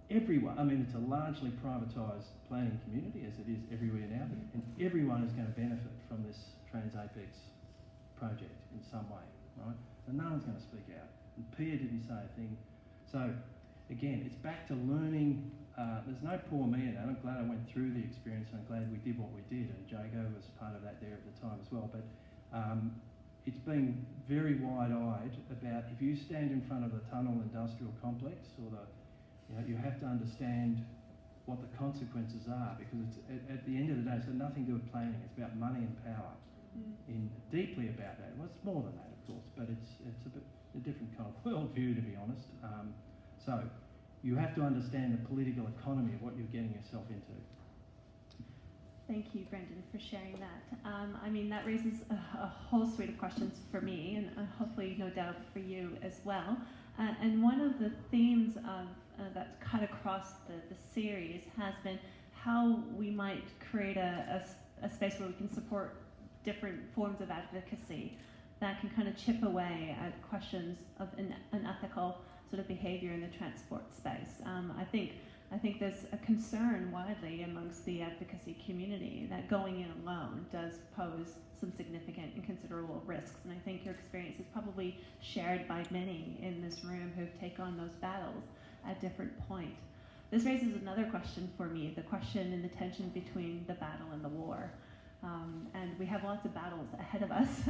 everyone, it's a largely privatised planning community, as it is everywhere now, and everyone is going to benefit from this TransApex project in some way, right? And no one's going to speak out. And Pia didn't say a thing. So, again, it's back to learning. There's no poor me in that. I'm glad I went through the experience, and I'm glad we did what we did, and Jago was part of that there at the time as well. But it's been very wide-eyed about, if you stand in front of the Tunnel Industrial Complex, or you have to understand what the consequences are, because it's, at the end of the day, it's got nothing to do with planning. It's about money and power. Deeply about that. Well, it's more than that, of course, but it's a different kind of worldview, to be honest. So you have to understand the political economy of what you're getting yourself into. Thank you, Brendan, for sharing that. That raises a whole suite of questions for me, and hopefully, no doubt, for you as well. And one of the themes of that's cut across the series has been how we might create a space where we can support different forms of advocacy that can kind of chip away at questions of an ethical sort of behaviour in the transport space. I think there's a concern widely amongst the advocacy community that going in alone does pose some significant and considerable risks, and I think your experience is probably shared by many in this room who've taken on those battles at different points. This raises another question for me, the question and the tension between the battle and the war. And we have lots of battles ahead of us,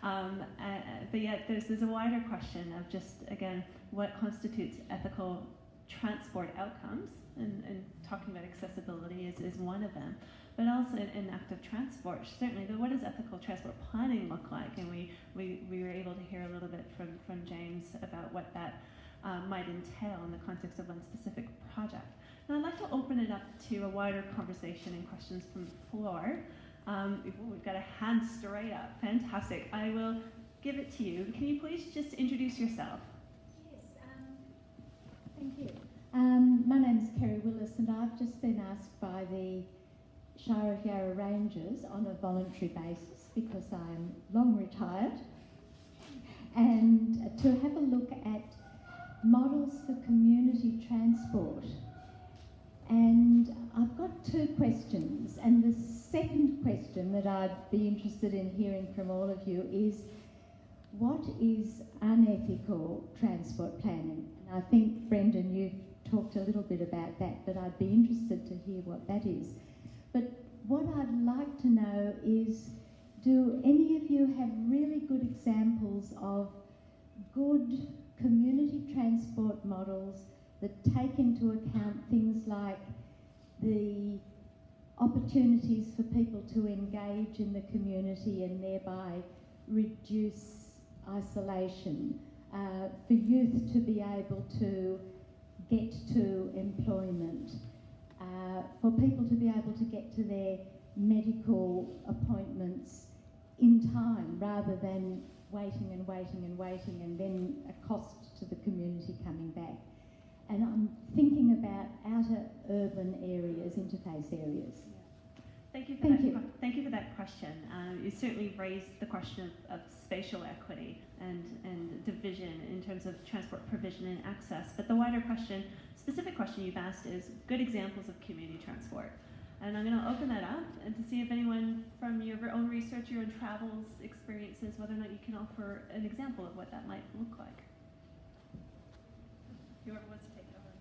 but yet there's a wider question of just, again, what constitutes ethical transport outcomes, and talking about accessibility is one of them, but also in active transport, certainly. What does ethical transport planning look like? And we were able to hear a little bit from James about what that might entail in the context of one specific project. Now I'd like to open it up to a wider conversation and questions from the floor. We've got a hand straight up. Fantastic. I will give it to you. Can you please just introduce yourself? Yes, thank you. My name is Kerry Willis, and I've just been asked by the Shire of Yarra Rangers on a voluntary basis, because I'm long retired, and to have a look at models for community transport And I've got two questions. And the second question that I'd be interested in hearing from all of you is, what is unethical transport planning? And I think, Brendan, you've talked a little bit about that, but I'd be interested to hear what that is. But what I'd like to know is, do any of you have really good examples of good community transport models that take into account things like the opportunities for people to engage in the community and thereby reduce isolation, for youth to be able to get to employment, for people to be able to get to their medical appointments in time rather than waiting and waiting and waiting and then a cost to the community coming back. And I'm thinking about outer urban areas, interface areas. Thank you for that question. You certainly raised the question of spatial equity and division in terms of transport provision and access. But the wider question, specific question you've asked is good examples of community transport. And I'm going to open that up and to see if anyone from your own research, your own travels experiences, whether or not you can offer an example of what that might look like. Whoever wants to take it over.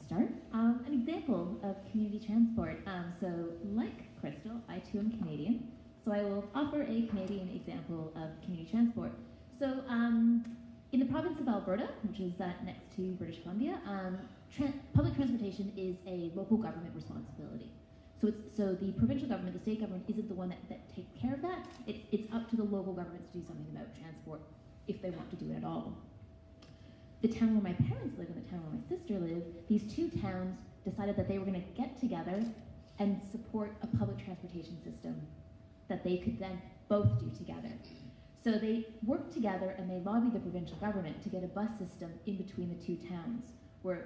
Start. An example of community transport. So like Crystal, I too am Canadian. So I will offer a Canadian example of community transport. So in the province of Alberta, which is next to British Columbia, public transportation is a local government responsibility. So the provincial government, the state government, isn't the one that takes care of that. It's up to the local governments to do something about transport if they want to do it at all. The town where my parents live and the town where my sister lives, these two towns decided that they were going to get together and support a public transportation system that they could then both do together. So they worked together and they lobbied the provincial government to get a bus system in between the two towns, where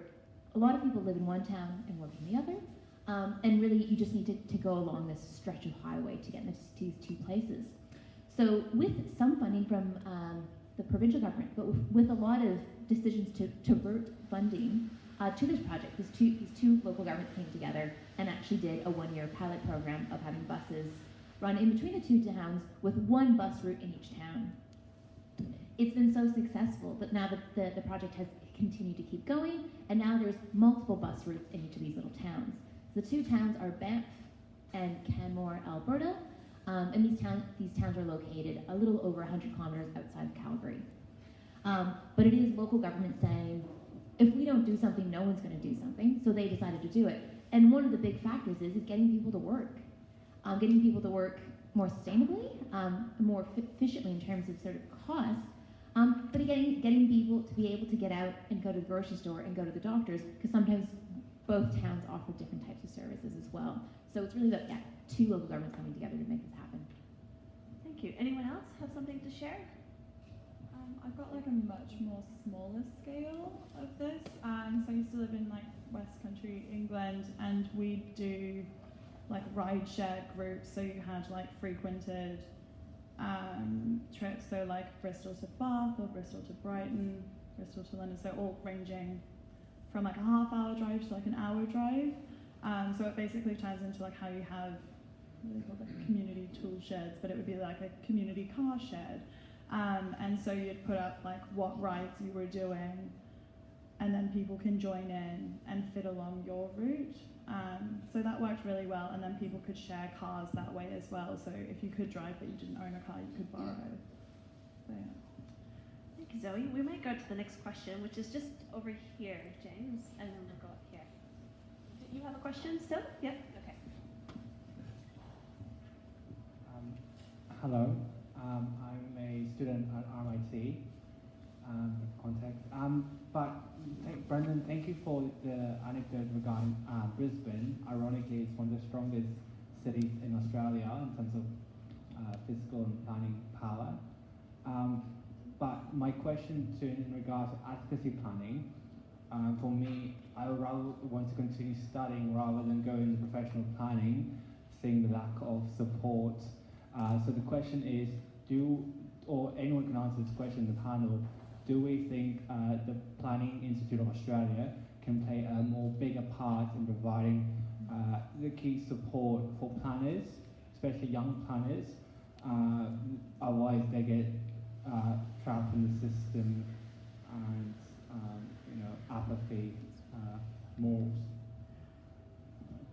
a lot of people live in one town and work in the other. And really, you just need to go along this stretch of highway to get to these two places. So with some funding from the provincial government, but with a lot of decisions to divert funding to this project, these two local governments came together and actually did a one-year pilot program of having buses run in between the two towns with one bus route in each town. It's been so successful that now the project has continued to keep going, and now there's multiple bus routes in each of these little towns. The two towns are Banff and Canmore, Alberta, and these towns are located a little over 100 kilometers outside of Calgary. But it is local government saying, if we don't do something, no one's going to do something, so they decided to do it. And one of the big factors is getting people to work. Getting people to work more sustainably, more efficiently in terms of sort of costs, but getting people to be able to get out and go to the grocery store and go to the doctors, because sometimes both towns offer different types of services as well. So it's really about two local governments coming together to make this happen. Thank you. Anyone else have something to share? I've got like a much more smaller scale of this. So I used to live in like West Country, England, and we do like ride-share groups. So you had like frequented trips, so like Bristol to Bath or Bristol to Brighton, Bristol to London, so all ranging from like a half-hour drive to like an hour drive. So it basically turns into like how you have, what do they call it, community tool sheds, but it would be like a community car shed. And so you'd put up like what rides you were doing, and then people can join in and fit along your route. So that worked really well, and then people could share cars that way as well. So if you could drive but you didn't own a car, you could borrow. So yeah. Thank you, Zoe. We might go to the next question, which is just over here, James, and then we'll go up here. Do you have a question still? Yep. Okay. Hello. I'm a student at RMIT. Context. Brendan, thank you for the anecdote regarding Brisbane. Ironically, it's one of the strongest cities in Australia in terms of fiscal and planning power. But my question in regards to advocacy planning, for me, I would rather want to continue studying rather than go into professional planning, seeing the lack of support. So the question is, or anyone can answer this question in the panel, do we think the Planning Institute of Australia can play a more bigger part in providing the key support for planners, especially young planners. Otherwise, they get trapped in the system, and apathy moves.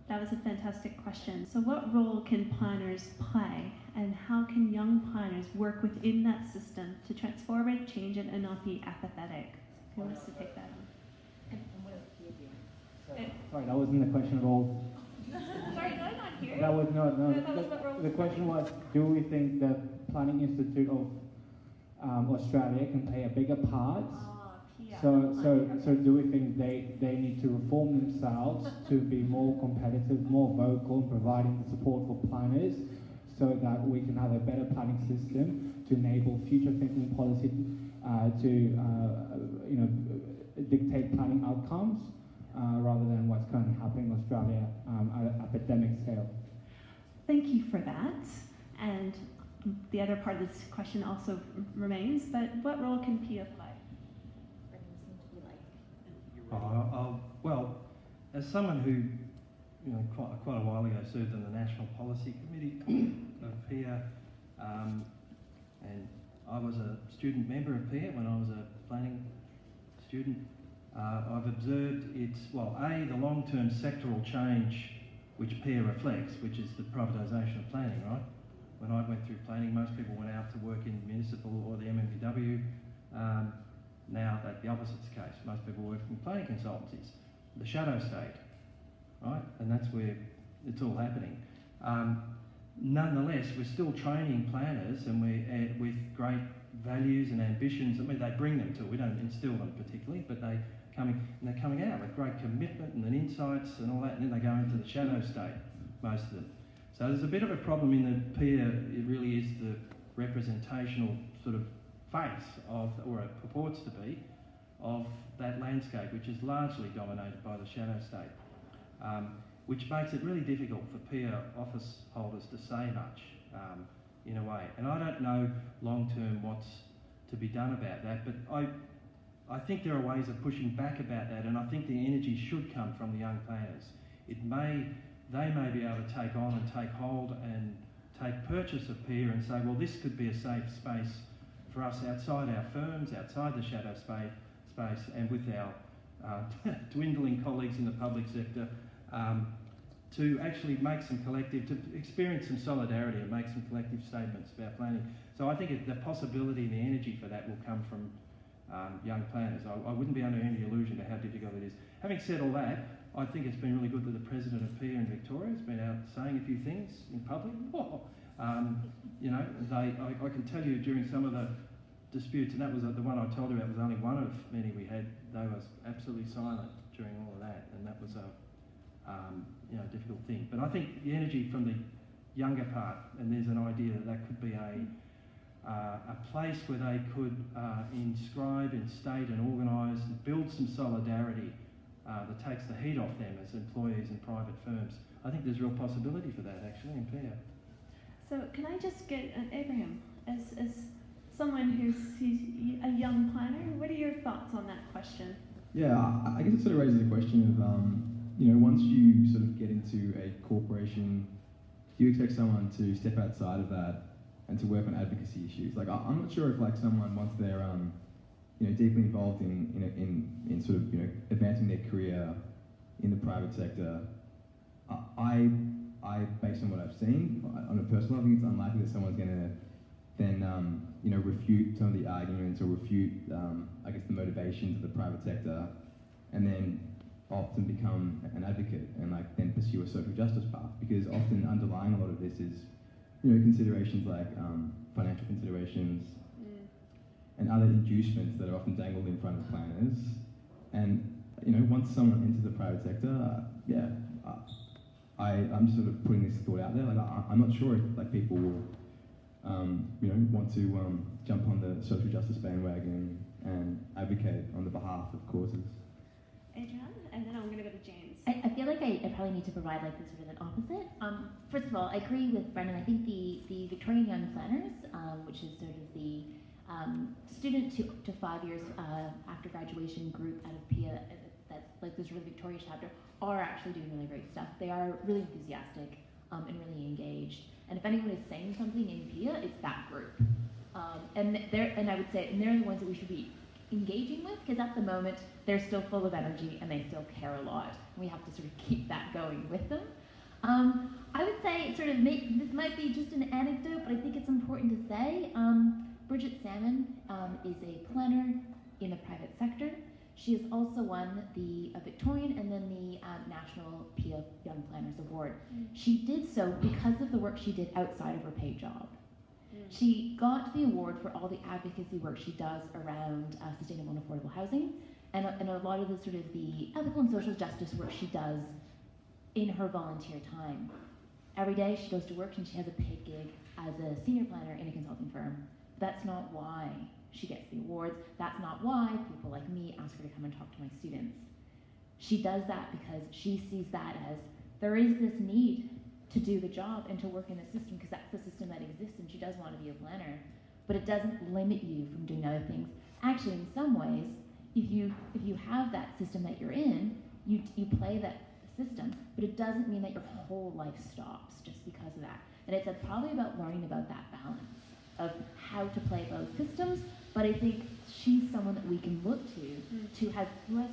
That was a fantastic question. So what role can planners play, and how can young planners work within that system to transform it, change it, and not be apathetic? Who wants to take that on? And what does Pia do? Sorry, that wasn't the question at all. Sorry, did I not hear it? That was no. That was what role The question was, do we think the Planning Institute of Australia can play a bigger part? Pia. So do we think they need to reform themselves to be more competitive, more vocal in providing the support for planners, so that we can have a better planning system to enable future thinking policy to dictate planning outcomes rather than what's currently happening in Australia at an epidemic scale? Thank you for that. And the other part of this question also remains, but what role can Pia play? Well, as someone who, quite a while ago served on the National Policy Committee of PIA, and I was a student member of PIA when I was a planning student. I've observed the long-term sectoral change which PIA reflects, which is the privatisation of planning, right? When I went through planning, most people went out to work in municipal or the MMPW. Now that the opposite's the case. Most people work in planning consultancies, the shadow state, right? And that's where it's all happening. Nonetheless, we're still training planners, and we're with great values and ambitions. I mean, they bring them to it. We don't instill them particularly, but they're coming out with great commitment and insights and all that, and then they go into the shadow state, most of them. So there's a bit of a problem in the PIA. It really is the representational sort of face of, or it purports to be, of that landscape, which is largely dominated by the shadow state, which makes it really difficult for PIA office holders to say much in a way. And I don't know long-term what's to be done about that, but I think there are ways of pushing back about that, and I think the energy should come from the young planners. They may be able to take on and take hold and take purchase of PIA and say, well, this could be a safe space for us outside our firms, outside the shadow space, and with our dwindling colleagues in the public sector, to actually make some collective, to experience some solidarity and make some collective statements about planning. So I think the possibility and the energy for that will come from young planners. I wouldn't be under any illusion to how difficult it is. Having said all that, I think it's been really good that the president of PIA in Victoria has been out saying a few things in public. I can tell you during some of the disputes, and that was the one I told you about was only one of many we had, they was absolutely silent during all of that, and that was a difficult thing. But I think the energy from the younger part, and there's an idea that could be a place where they could inscribe, instate and organise and build some solidarity that takes the heat off them as employees in private firms. I think there's real possibility for that actually in PIA. So can I just get Abraham, as someone who's a young planner, what are your thoughts on that question? Yeah, I guess it sort of raises the question of, once you sort of get into a corporation, do you expect someone to step outside of that and to work on advocacy issues? Like, I'm not sure if like someone, once they're deeply involved in sort of advancing their career in the private sector, I based on what I've seen on a personal level, I think it's unlikely that someone's going to then refute some of the arguments or refute I guess the motivations of the private sector, and then often become an advocate and like then pursue a social justice path, because often underlying a lot of this is considerations like financial considerations and other inducements that are often dangled in front of planners. And once someone enters the private sector, I'm just sort of putting this thought out there. Like I'm not sure if like people will want to jump on the social justice bandwagon and advocate on the behalf of causes. Adrian, and then I'm going to go to James. I feel like I probably need to provide like this sort of an opposite. First of all, I agree with Brendan. I think the Victorian Young Planners, which is sort of the student to 5 years after graduation group out of PIA that like the sort of Victoria chapter, are actually doing really great stuff. They are really enthusiastic and really engaged. And if anyone is saying something in PIA, it's that group. And I would say, and they're the ones that we should be engaging with, because at the moment they're still full of energy and they still care a lot. And we have to sort of keep that going with them. I would say sort of this might be just an anecdote, but I think it's important to say. Bridget Salmon is a planner in the private sector. She has also won the Victorian and then the National PIA Young Planners Award. She did so because of the work she did outside of her paid job. She got the award for all the advocacy work she does around sustainable and affordable housing, and a lot of the sort of the ethical and social justice work she does in her volunteer time. Every day she goes to work and she has a paid gig as a senior planner in a consulting firm. That's not why she gets the awards. That's not why people like me ask her to come and talk to my students. She does that because she sees that as there is this need to do the job and to work in the system, because that's the system that exists, and she does want to be a planner. But it doesn't limit you from doing other things. Actually, in some ways, if you have that system that you're in, you play that system, but it doesn't mean that your whole life stops just because of that. And it's probably about learning about that balance of how to play both systems, but I think she's someone that we can look to who has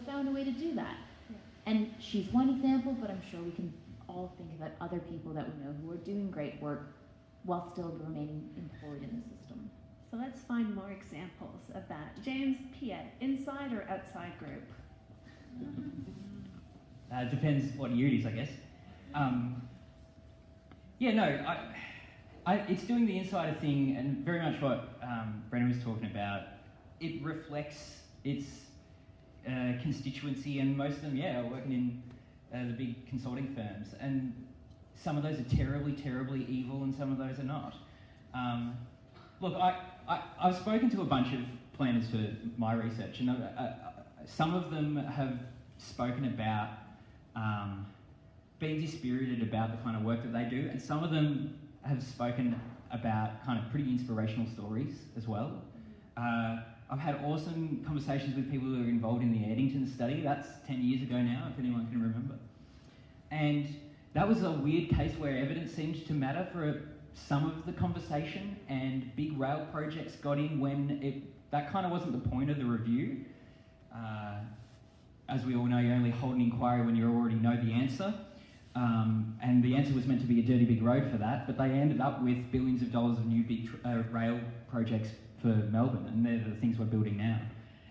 found a way to do that. Yeah. And she's one example, but I'm sure we can all think about other people that we know who are doing great work while still remaining employed in the system. So let's find more examples of that. James, PIA, inside or outside group? Depends what year it is, I guess. It's doing the insider thing, and very much what Brennan was talking about. It reflects its constituency, and most of them, are working in the big consulting firms, and some of those are terribly, terribly evil, and some of those are not. Look, I've spoken to a bunch of planners for my research, and some of them have spoken about being dispirited about the kind of work that they do, and some of them have spoken about kind of pretty inspirational stories as well. I've had awesome conversations with people who are involved in the Eddington study. That's 10 years ago now, if anyone can remember. And that was a weird case where evidence seemed to matter for some of the conversation, and big rail projects got in when that kind of wasn't the point of the review. As we all know, you only hold an inquiry when you already know the answer. And the answer was meant to be a dirty big road for that, but they ended up with billions of dollars of new big rail projects for Melbourne, and they're the things we're building now.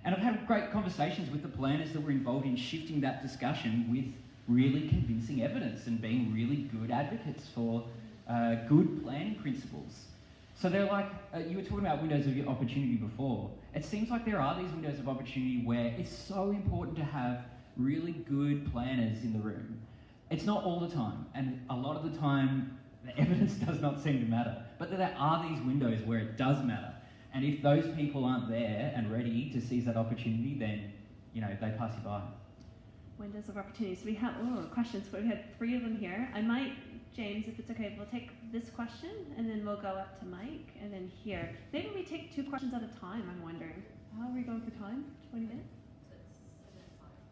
And I've had great conversations with the planners that were involved in shifting that discussion with really convincing evidence and being really good advocates for good planning principles. So they're like, you were talking about windows of opportunity before. It seems like there are these windows of opportunity where it's so important to have really good planners in the room. It's not all the time, and a lot of the time the evidence does not seem to matter, but there are these windows where it does matter. And if those people aren't there and ready to seize that opportunity, then, they pass you by. Windows of opportunity. So we have questions, but we had 3 of them here. I might, James, if it's okay, we'll take this question, and then we'll go up to Mike, and then here. Maybe we take 2 questions at a time, I'm wondering. How are we going for time? 20 minutes?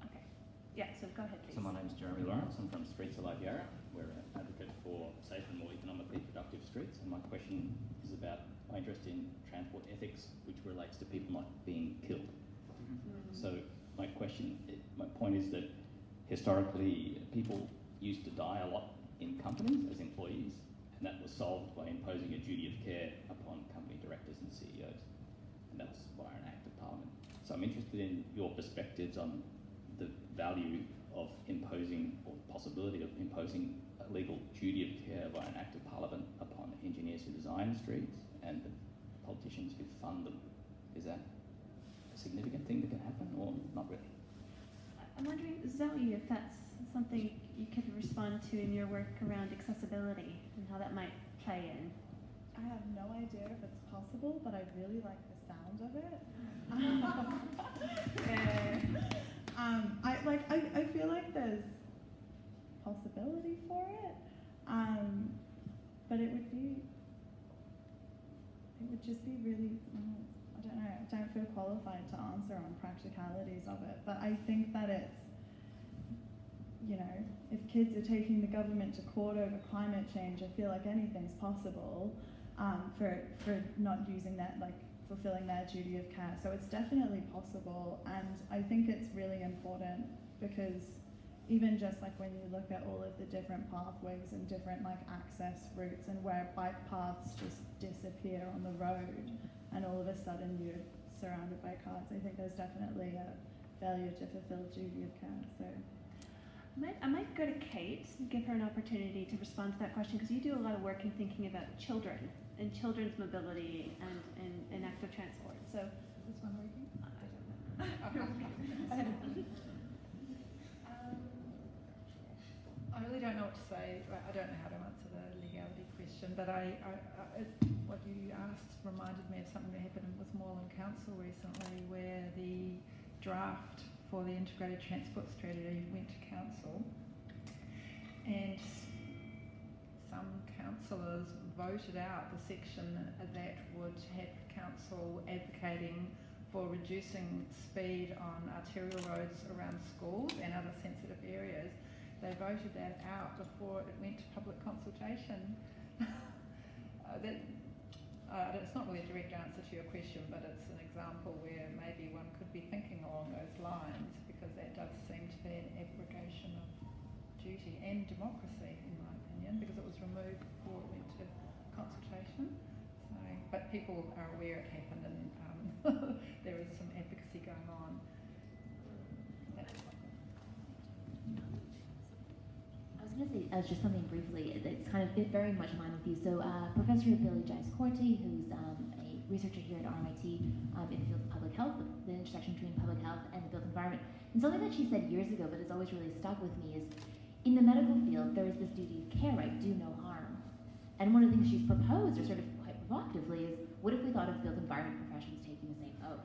Okay. Yeah, so go ahead, please. So my name is Jeremy Lawrence. I'm from Streets Alive Yarra. We're an advocate for safe and more economically productive streets. And my question is about my interest in transport ethics, which relates to people not being killed. So my point is that historically people used to die a lot in companies as employees, and that was solved by imposing a duty of care upon company directors and CEOs, and that was via an Act of Parliament. So I'm interested in your perspectives on the value of imposing, or the possibility of imposing, a legal duty of care via an Act of Parliament upon engineers who design streets and the politicians who fund them. Is that a significant thing that can happen, or not really? I'm wondering, Zoe, if that's something you could respond to in your work around accessibility and how that might play in. I have no idea if it's possible, but I really like the sound of it. I feel like there's possibility for it, but it would just be really, I don't know, I don't feel qualified to answer on practicalities of it, but I think that it's you know, if kids are taking the government to court over climate change, I feel like anything's possible for not using that, like fulfilling their duty of care. So it's definitely possible, and I think it's really important because even just like when you look at all of the different pathways and different like access routes and where bike paths just disappear on the road and all of a sudden you're surrounded by cars, I think there's definitely a failure to fulfill duty of care. So I might go to Kate and give her an opportunity to respond to that question, because you do a lot of work in thinking about children and children's mobility and active transport. So Is this one working? I don't know. I really don't know what to say. I don't know how to answer the legality question, but what you asked reminded me of something that happened with Moreland Council recently, where the draft for the integrated transport strategy went to council, and some councillors voted out the section that would have council advocating for reducing speed on arterial roads around schools and other sensitive areas. They voted that out before it went to public consultation. It's not really a direct answer to your question, but it's an example where maybe one could be thinking along those lines, because that does seem to be an abrogation of duty and democracy, in my opinion, because it was removed before it went to consultation. So, but people are aware it happened, and there is some advocacy going on. I was going to say just something briefly. It's kind of very much in line with you. So Professor Billy Giles-Corti, who's a researcher here at RMIT in the field of public health, the intersection between public health and the built environment. And something that she said years ago, but has always really stuck with me, is in the medical field, there is this duty of care, right? Do no harm. And one of the things she's proposed, or sort of quite provocatively, is what if we thought of built environment professions taking the same oath?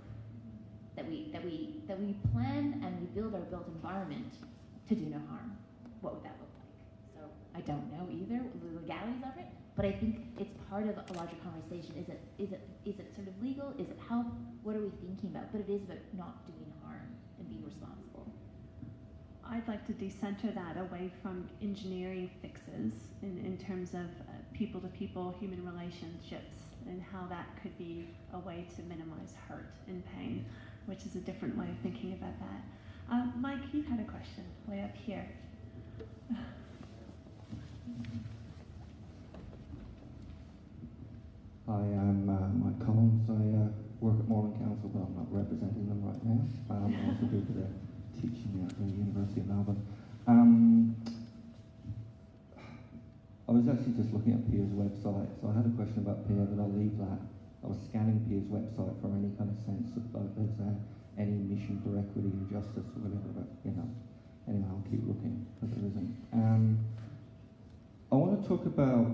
That we plan and we build our built environment to do no harm. What would that look like? I don't know either the legalities of it, but I think it's part of a larger conversation. Is it sort of legal? Is it health? What are we thinking about? But it is about not doing harm and being responsible. I'd like to decenter that away from engineering fixes in terms of people-to-people human relationships, and how that could be a way to minimize hurt and pain, which is a different way of thinking about that. Mike, you had a question way up here. Hi, I'm Mike Collins. I work at Moreland Council, but I'm not representing them right now. I also do a bit of teaching at the University of Melbourne. I was actually just looking at PIER's website, so I had a question about PIER, but I'll leave that. I was scanning PIER's website for any kind of sense of there's any mission for equity and justice or whatever, but anyway, I'll keep looking, but there isn't. I want to talk about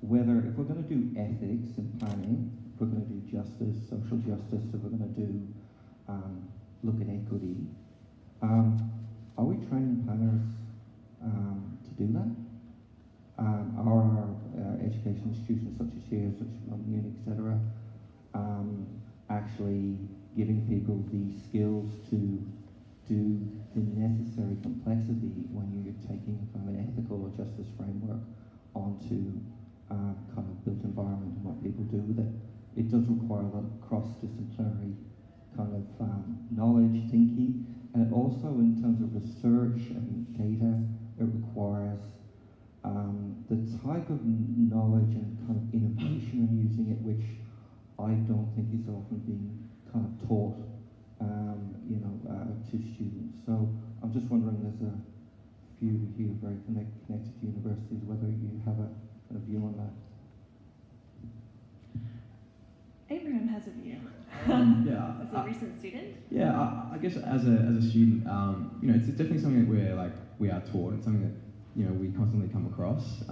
whether, if we're going to do ethics in planning, if we're going to do justice, social justice, if we're going to do look at equity, are we training planners to do that? Are our education institutions such as here, such as Melbourne Uni, etc., actually giving people the skills to do the necessary complexity when you're taking kind of an ethical or justice framework onto kind of built environment and what people do with it? It does require a lot of cross-disciplinary kind of knowledge, thinking, and it also, in terms of research and data, it requires the type of knowledge and kind of innovation in using it, which I don't think is often being kind of taught, to students. So I'm just wondering, there's a few here very connected to universities, whether you have a view on that. Abraham has a view. As a recent student. Yeah, I guess as a student, it's definitely something that we are taught, and something that we constantly come across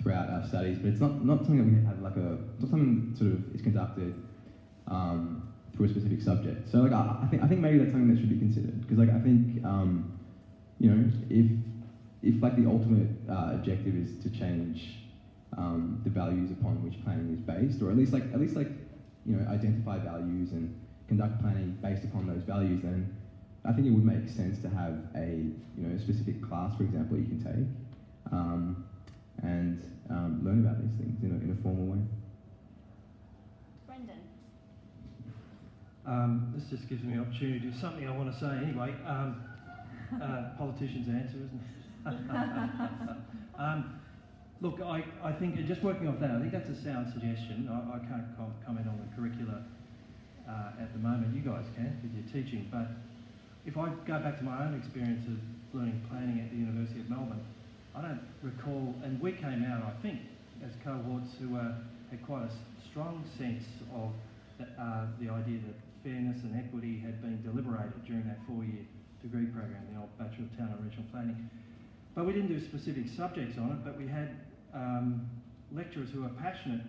throughout our studies. But it's not something that we have not something that sort of is conducted through a specific subject. So I think maybe that's something that should be considered, because I think if the ultimate objective is to change the values upon which planning is based, or at least identify values and conduct planning based upon those values, then I think it would make sense to have a specific class, for example, you can take and learn about these things in a formal way. Brendan. This just gives me an opportunity to do something I want to say anyway. Politician's answer, isn't it? Look, I think, just working off that, I think that's a sound suggestion. I can't comment on the curricula at the moment. You guys can, because you're teaching. But if I go back to my own experience of learning planning at the University of Melbourne, I don't recall, and we came out, I think, as cohorts who had quite a strong sense of the idea that fairness and equity had been deliberated during that 4-year degree program, the old Bachelor of Town and Regional Planning. But we didn't do specific subjects on it, but we had lecturers who were passionate,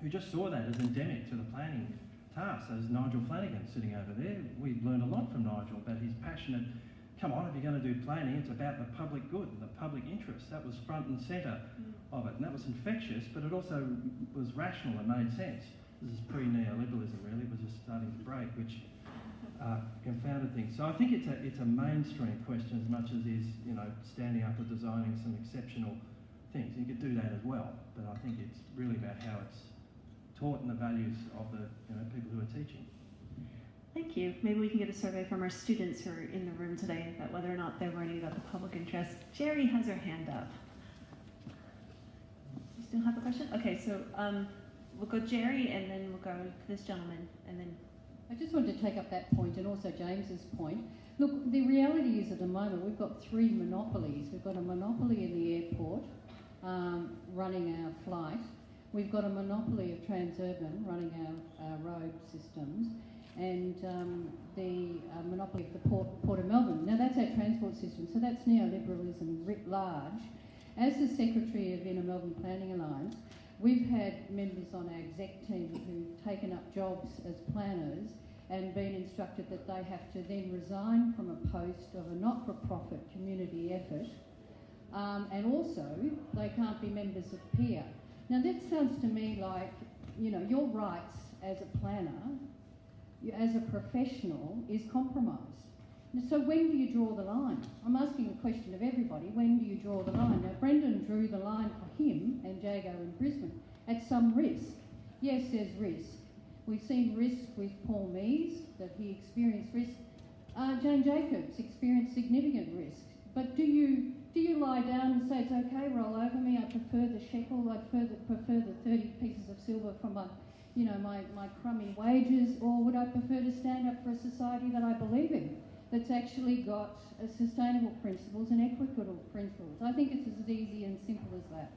who just saw that as endemic to the planning task. There's Nigel Flanagan sitting over there. We learned a lot from Nigel about his passionate, come on, if you're going to do planning, it's about the public good and the public interest. That was front and centre of it, and that was infectious, but it also was rational and made sense. This is pre-neoliberalism, really. It was just starting to break, which confounded things. So I think it's a mainstream question as much as is, standing up or designing some exceptional things. You could do that as well, but I think it's really about how it's taught and the values of the people who are teaching. Thank you. Maybe we can get a survey from our students who are in the room today about whether or not they're learning about the public interest. Jerry has her hand up. You still have a question? Okay, so we'll go Jerry, and then we'll go to this gentleman, and then... I just wanted to take up that point and also James's point. Look, the reality is at the moment we've got 3 monopolies. We've got a monopoly in the airport running our flight. We've got a monopoly of Transurban running our road systems, and the monopoly of the Port of Melbourne. Now that's our transport system, so that's neoliberalism writ large. As the Secretary of Inner Melbourne Planning Alliance, we've had members on our exec team who've taken up jobs as planners and been instructed that they have to then resign from a post of a not-for-profit community effort, and also they can't be members of PIA. Now that sounds to me like, your rights as a planner, as a professional, is compromised. So when do you draw the line? I'm asking the question of everybody, when do you draw the line? Now Brendan drew the line for him and Jago in Brisbane at some risk. Yes, there's risk. We've seen risk with Paul Mees, that he experienced risk. Jane Jacobs experienced significant risk. But do you lie down and say, it's okay, roll over me, I prefer the shekel, I prefer the 30 pieces of silver from my crummy wages, or would I prefer to stand up for a society that I believe in, that's actually got sustainable principles and equitable principles? I think it's as easy and simple as that.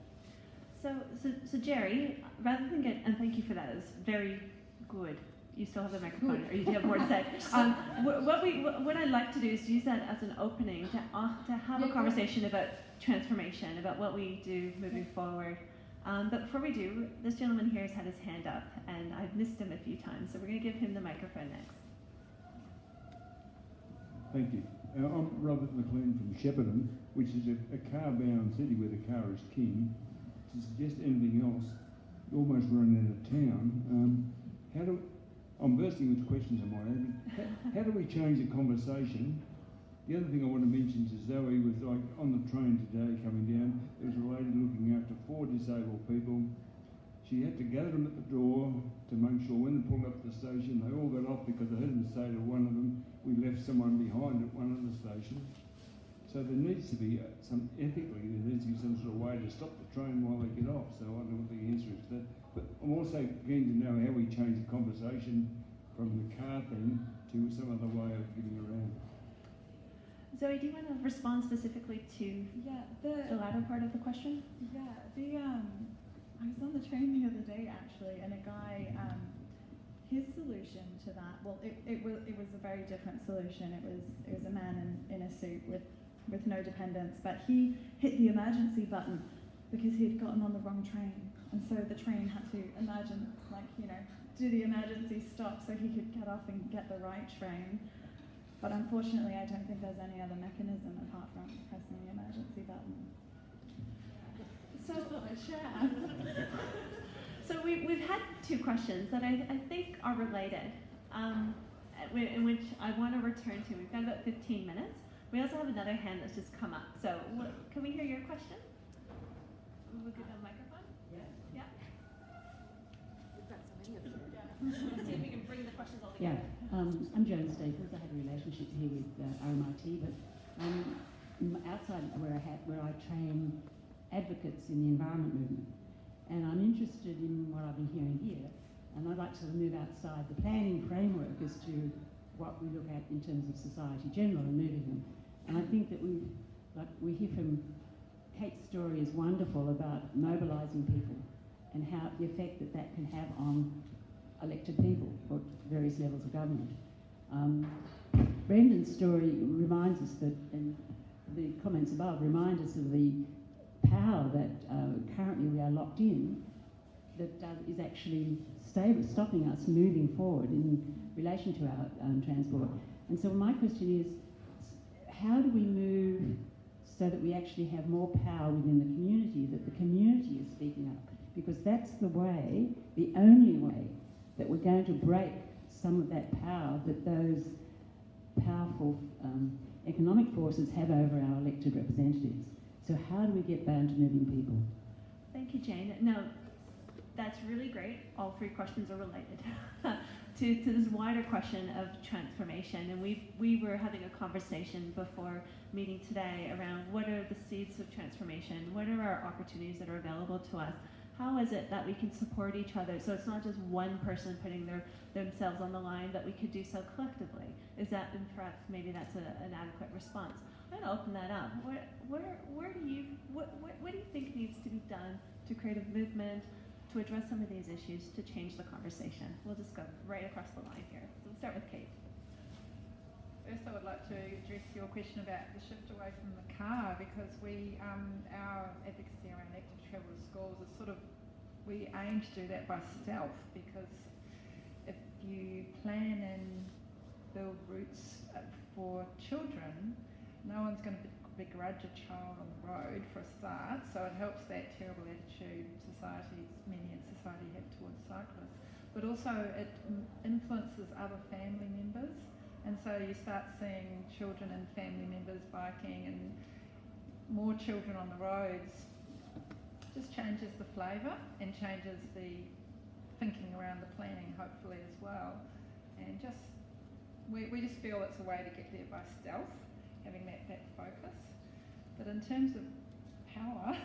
So Jerry, rather than and thank you for that, it was very good. You still have the microphone, or you do have more to say. What I'd like to do is use that as an opening to have a conversation about transformation, about what we do moving forward. But before we do, this gentleman here has had his hand up, and I've missed him a few times, so we're going to give him the microphone next. Thank you. I'm Robert McLean from Shepparton, which is a car-bound city where the car is king. To suggest anything else, you almost run out of town. I'm bursting with questions on my own. How do we change the conversation? The other thing I want to mention is Zoe was like on the train today coming down. There was a lady looking after 4 disabled people. She had to gather them at the door to make sure when they pulled up at the station, they all got off, because I heard them say to one of them, we left someone behind at one of the stations. So there needs to be there needs to be some sort of way to stop the train while they get off. So I don't know what the answer is to that. But I'm also keen to know how we change the conversation from the car thing to some other way of getting around. Zoe, do you want to respond specifically to the latter part of the question? Yeah, I was on the train the other day actually, and a guy, his solution to that, well, it was a very different solution. It was a man in a suit with no dependents, but he hit the emergency button because he had gotten on the wrong train, and so the train had to do the emergency stop so he could get off and get the right train. But unfortunately, I don't think there's any other mechanism apart from pressing the emergency button. So we've had 2 questions that I think are related. in which I want to return to. We've got about 15 minutes. We also have another hand that's just come up. So can we hear your question? We'll give a microphone. Yeah. We've got so many of them. Let's see if we can bring the questions all Yeah, together. I'm Joan Staples. I have a relationship here with RMIT, but outside where I train advocates in the environment movement, and I'm interested in what I've been hearing here, and I'd like to move outside the planning framework as to what we look at in terms of society general and moving them. And I think that we hear from Kate's story is wonderful about mobilising people and how the effect that can have on elected people at various levels of government. Brendan's story reminds us that, and the comments above remind us of the power that currently we are locked in, that is actually stopping us moving forward in relation to our transport. And so my question is, how do we move so that we actually have more power within the community, that the community is speaking up? Because that's the way, the only way, that we're going to break some of that power that those powerful economic forces have over our elected representatives. So how do we get down to moving people? Thank you, Jane. No, that's really great. All three questions are related to this wider question of transformation. And we were having a conversation before meeting today around what are the seeds of transformation? What are our opportunities that are available to us? How is it that we can support each other? So it's not just one person putting themselves on the line, but we could do so collectively. Is that, and perhaps maybe that's an adequate response? I'm gonna open that up. What do you think needs to be done to create a movement to address some of these issues, to change the conversation? We'll just go right across the line here. So we'll start with Kate. First, I would like to address your question about the shift away from the car, because our advocacy around active travel to schools is we aim to do that by stealth, because if you plan and build routes for children, no one's going to begrudge a child on the road for a start, so it helps that terrible attitude many in society have towards cyclists. But also it influences other family members, and so you start seeing children and family members biking, and more children on the roads just changes the flavour and changes the thinking around the planning, hopefully, as well. And we just feel it's a way to get there by stealth, having that focus. But in terms of power,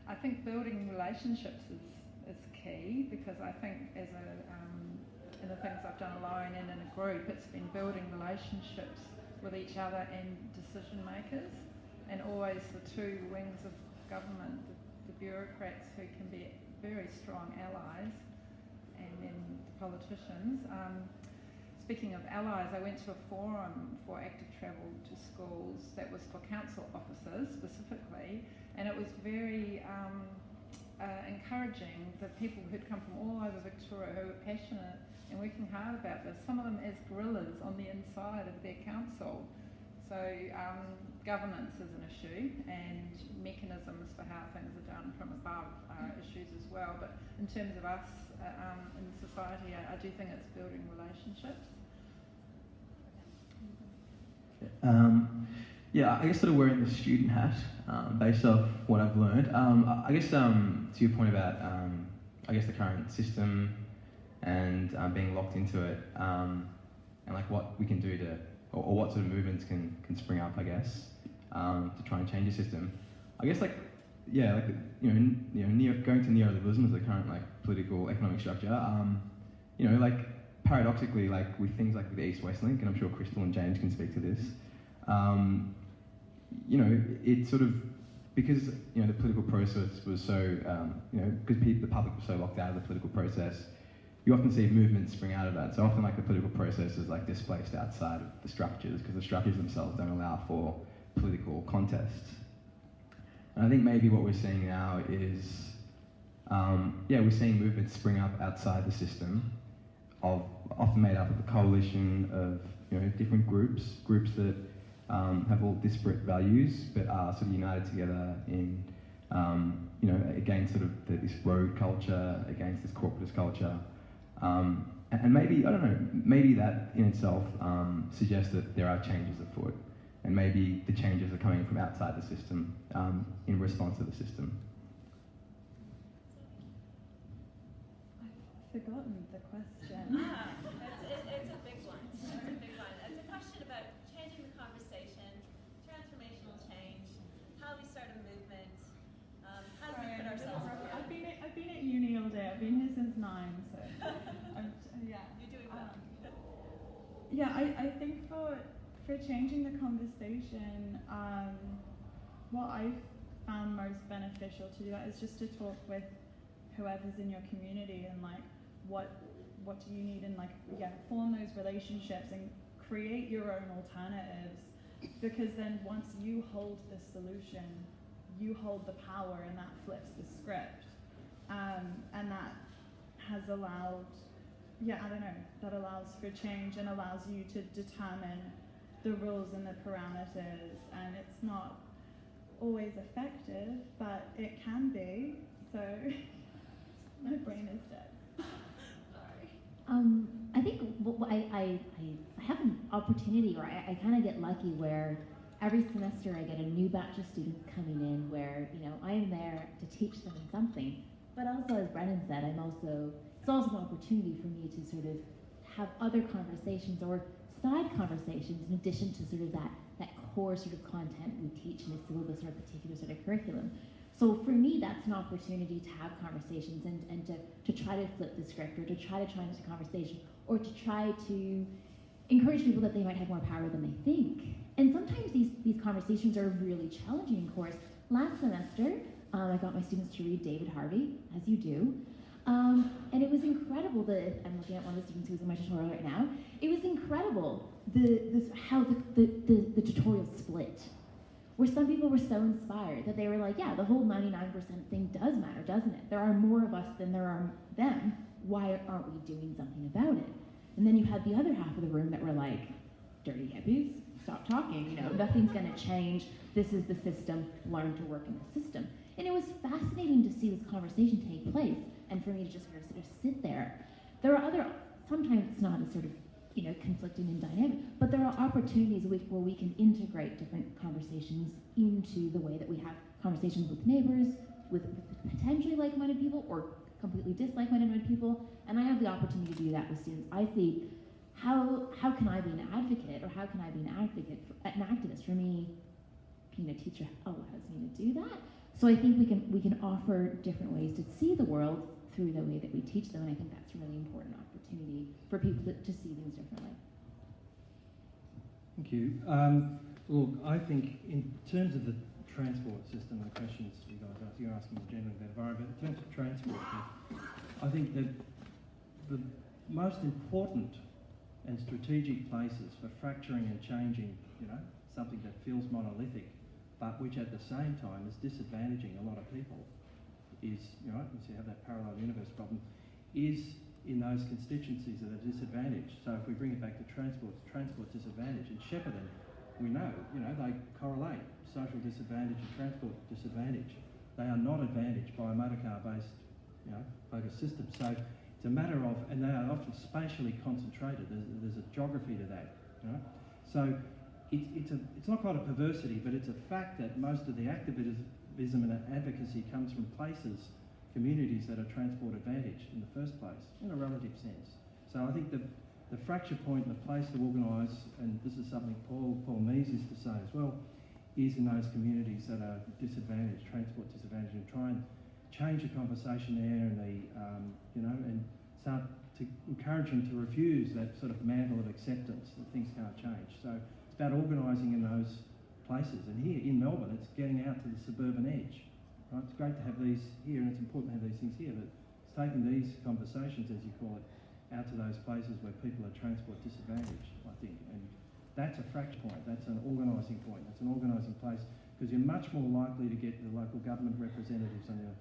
I think building relationships is key, because I think in the things I've done alone and in a group, it's been building relationships with each other and decision makers, and always the two wings of government, the bureaucrats who can be very strong allies, and then the politicians. Speaking of allies, I went to a forum for active travel to schools that was for council officers specifically, and it was very encouraging. The people who'd come from all over Victoria who were passionate and working hard about this, some of them as guerrillas on the inside of their council. So governance is an issue, and mechanisms for how things are done from above are issues as well. But in terms of us in society, I do think it's building relationships. Yeah, I guess sort of wearing the student hat, based off what I've learned. I guess to your point about, I guess the current system and being locked into it, and like what we can do to, or what sort of movements can spring up, I guess, to try and change the system. I guess going to neoliberalism as the current political economic structure. Paradoxically, with things like the East-West Link, and I'm sure Crystal and James can speak to this. It sort of, because the political process was so, because the public was so locked out of the political process, you often see movements spring out of that. So often, the political process is displaced outside of the structures, because the structures themselves don't allow for political contests. And I think maybe what we're seeing now is, we're seeing movements spring up outside the system, often made up of a coalition of different groups that have all disparate values, but are sort of united together in against sort of this road culture, against this corporatist culture, And maybe, I don't know, maybe that in itself suggests that there are changes afoot, and maybe the changes are coming from outside the system in response to the system. I've forgotten the question. It's a big one. It's a big one. It's a question about changing the conversation, transformational change, how we start a movement, how do we put ourselves forward. I've been at uni all day. I've been here since 9, so yeah. You're doing well. Yeah, I think for changing the conversation, what I've found most beneficial to do that is just to talk with whoever's in your community and like what do you need, and like form those relationships and create your own alternatives, because then once you hold the solution, you hold the power, and that flips the script, and that has allowed that allows for change and allows you to determine the rules and the parameters, and it's not always effective, but it can be. So my brain is dead. I think I have an opportunity, or I kind of get lucky where every semester I get a new batch of students coming in where, I am there to teach them something. But also, as Brendan said, it's also an opportunity for me to sort of have other conversations or side conversations in addition to sort of that core sort of content we teach in a syllabus or a particular sort of curriculum. So for me, that's an opportunity to have conversations and to try to flip the script, or to try to challenge the conversation, or to try to encourage people that they might have more power than they think. And sometimes these conversations are really challenging in course. Last semester, I got my students to read David Harvey, as you do. And it was incredible I'm looking at one of the students who's in my tutorial right now. It was incredible how the tutorial split, where some people were so inspired that they were like, yeah, the whole 99% thing does matter, doesn't it? There are more of us than there are them. Why aren't we doing something about it? And then you had the other half of the room that were like, dirty hippies, stop talking, nothing's gonna change. This is the system, learn to work in the system. And it was fascinating to see this conversation take place, and for me to just sort of sit there. There are sometimes it's not as sort of, conflicting and dynamic, but there are opportunities where we can integrate different conversations into the way that we have conversations with neighbors, with potentially like-minded people, or completely dislike-minded people, and I have the opportunity to do that with students. I see how can I be an advocate, or how can I be an activist? For me, being a teacher allows me to do that. So I think we can offer different ways to see the world through the way that we teach them, and I think that's a really important opportunity for people to see things differently. Thank you. Look, I think in terms of the transport system, the questions you guys asked, you're asking more generally about environment, but in terms of transport, I think that the most important and strategic places for fracturing and changing, something that feels monolithic, but which at the same time is disadvantaging a lot of people, is, you have that parallel universe problem, is in those constituencies that are disadvantaged. So if we bring it back to transport disadvantage. In Shepparton, we know, they correlate social disadvantage and transport disadvantage. They are not advantaged by a motor car-based, focused system. So it's a matter of, and they are often spatially concentrated. There's a geography to that, So it's not quite a perversity, but it's a fact that most of the activism and advocacy comes from places, communities that are transport advantaged in the first place, in a relative sense. So I think the fracture point and the place to organise, and this is something Paul Mees used to say as well, is in those communities that are disadvantaged, transport disadvantaged, and try and change the conversation there, and and start to encourage them to refuse that sort of mantle of acceptance that things can't change. So it's about organising in those places, and here in Melbourne it's getting out to the suburban edge. Right? It's great to have these here, and it's important to have these things here, but it's taking these conversations, as you call it, out to those places where people are transport disadvantaged, I think, and that's a fracture point, that's an organising point, that's an organising place, because you're much more likely to get the local government representatives on your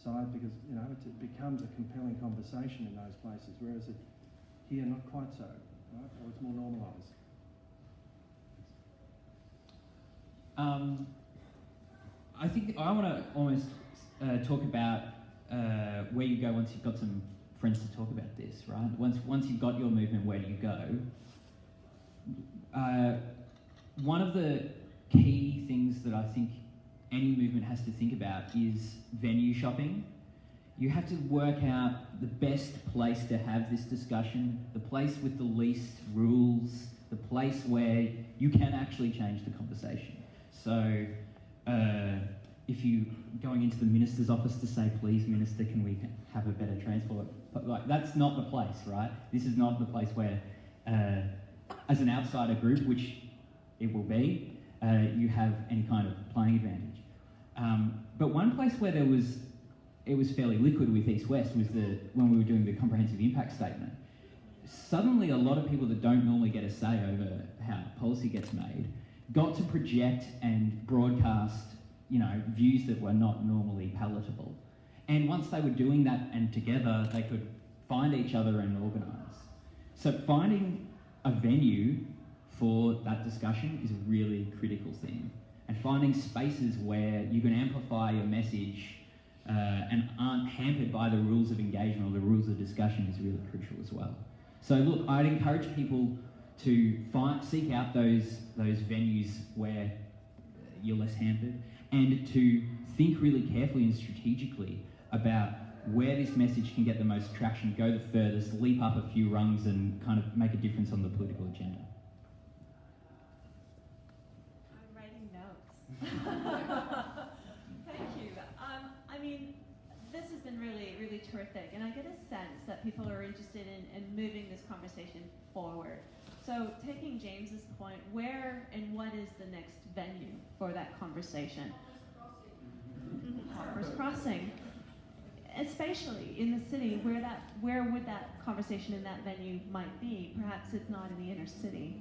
side, because it becomes a compelling conversation in those places, whereas here not quite so, right? Or it's more normalised. I think I want to almost talk about where you go once you've got some friends to talk about this, right? Once you've got your movement, where do you go? One of the key things that I think any movement has to think about is venue shopping. You have to work out the best place to have this discussion, the place with the least rules, the place where you can actually change the conversation. So if you going into the minister's office to say, please, minister, can we have a better transport? But like, that's not the place, right? This is not the place where, as an outsider group, which it will be, you have any kind of playing advantage. But one place where it was fairly liquid with East West was when we were doing the comprehensive impact statement. Suddenly, a lot of people that don't normally get a say over how policy gets made got to project and broadcast, views that were not normally palatable. And once they were doing that and together, they could find each other and organise. So finding a venue for that discussion is a really critical thing. And finding spaces where you can amplify your message and aren't hampered by the rules of engagement or the rules of discussion is really crucial as well. So look, I'd encourage people to seek out those venues where you're less hampered, and to think really carefully and strategically about where this message can get the most traction, go the furthest, leap up a few rungs and kind of make a difference on the political agenda. I'm writing notes. Thank you. I mean, this has been really, really terrific, and I get a sense that people are interested in moving this conversation forward. So taking James's point, where and what is the next venue for that conversation? Harper's Crossing. Especially in the city, where would that conversation in that venue might be? Perhaps it's not in the inner city.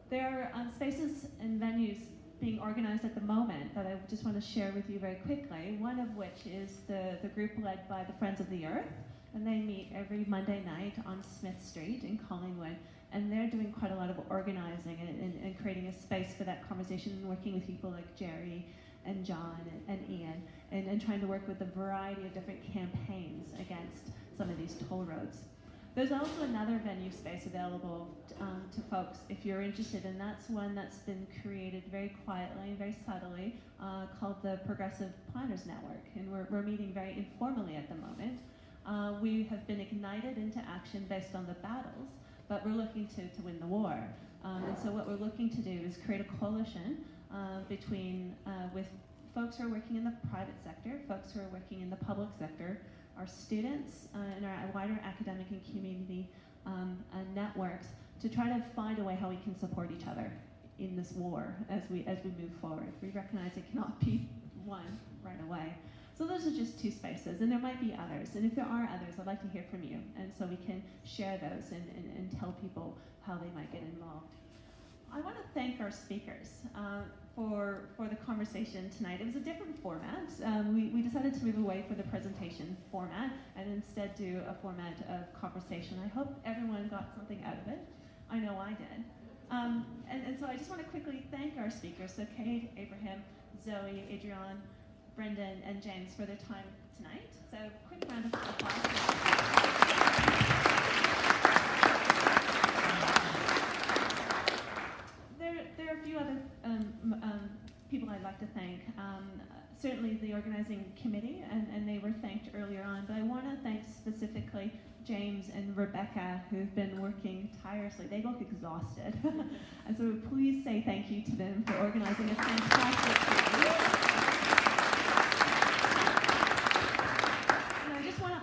There are spaces and venues being organized at the moment that I just want to share with you very quickly, one of which is the group led by the Friends of the Earth, and they meet every Monday night on Smith Street in Collingwood, and they're doing quite a lot of organizing and creating a space for that conversation and working with people like Jerry and John and Ian, and trying to work with a variety of different campaigns against some of these toll roads. There's also another venue space available to folks if you're interested, and that's one that's been created very quietly and very subtly called the Progressive Planners Network, and we're meeting very informally at the moment. We have been ignited into action based on the battles, but we're looking to win the war. And so what we're looking to do is create a coalition with folks who are working in the private sector, folks who are working in the public sector, our students and our wider academic and community networks, to try to find a way how we can support each other in this war as we move forward. We recognize it cannot be won right away. So those are just two spaces, and there might be others. And if there are others, I'd like to hear from you, and so we can share those and tell people how they might get involved. I want to thank our speakers for the conversation tonight. It was a different format. We decided to move away from the presentation format and instead do a format of conversation. I hope everyone got something out of it. I know I did. And so I just want to quickly thank our speakers, so Kate, Abraham, Zoe, Adrian, Brendan, and James for their time tonight. So quick round of applause. There are a few other people I'd like to thank. Certainly the organizing committee, and they were thanked earlier on, but I want to thank specifically James and Rebecca, who've been working tirelessly. They look exhausted. And so please say thank you to them for organizing a fantastic meeting. And I just want to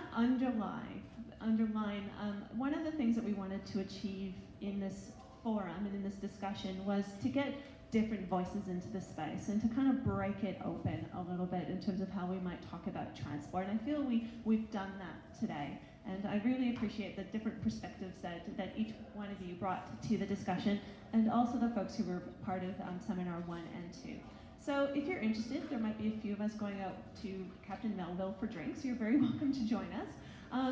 underline one of the things that we wanted to achieve in this forum and in this discussion was to get different voices into the space and to kind of break it open a little bit in terms of how we might talk about transport. And I feel we've done that today. And I really appreciate the different perspectives that each one of you brought to the discussion, and also the folks who were part of Seminar 1 and 2. So if you're interested, there might be a few of us going out to Captain Melville for drinks. You're very welcome to join us.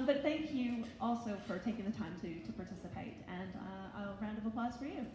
But thank you also for taking the time to participate. And a round of applause for you.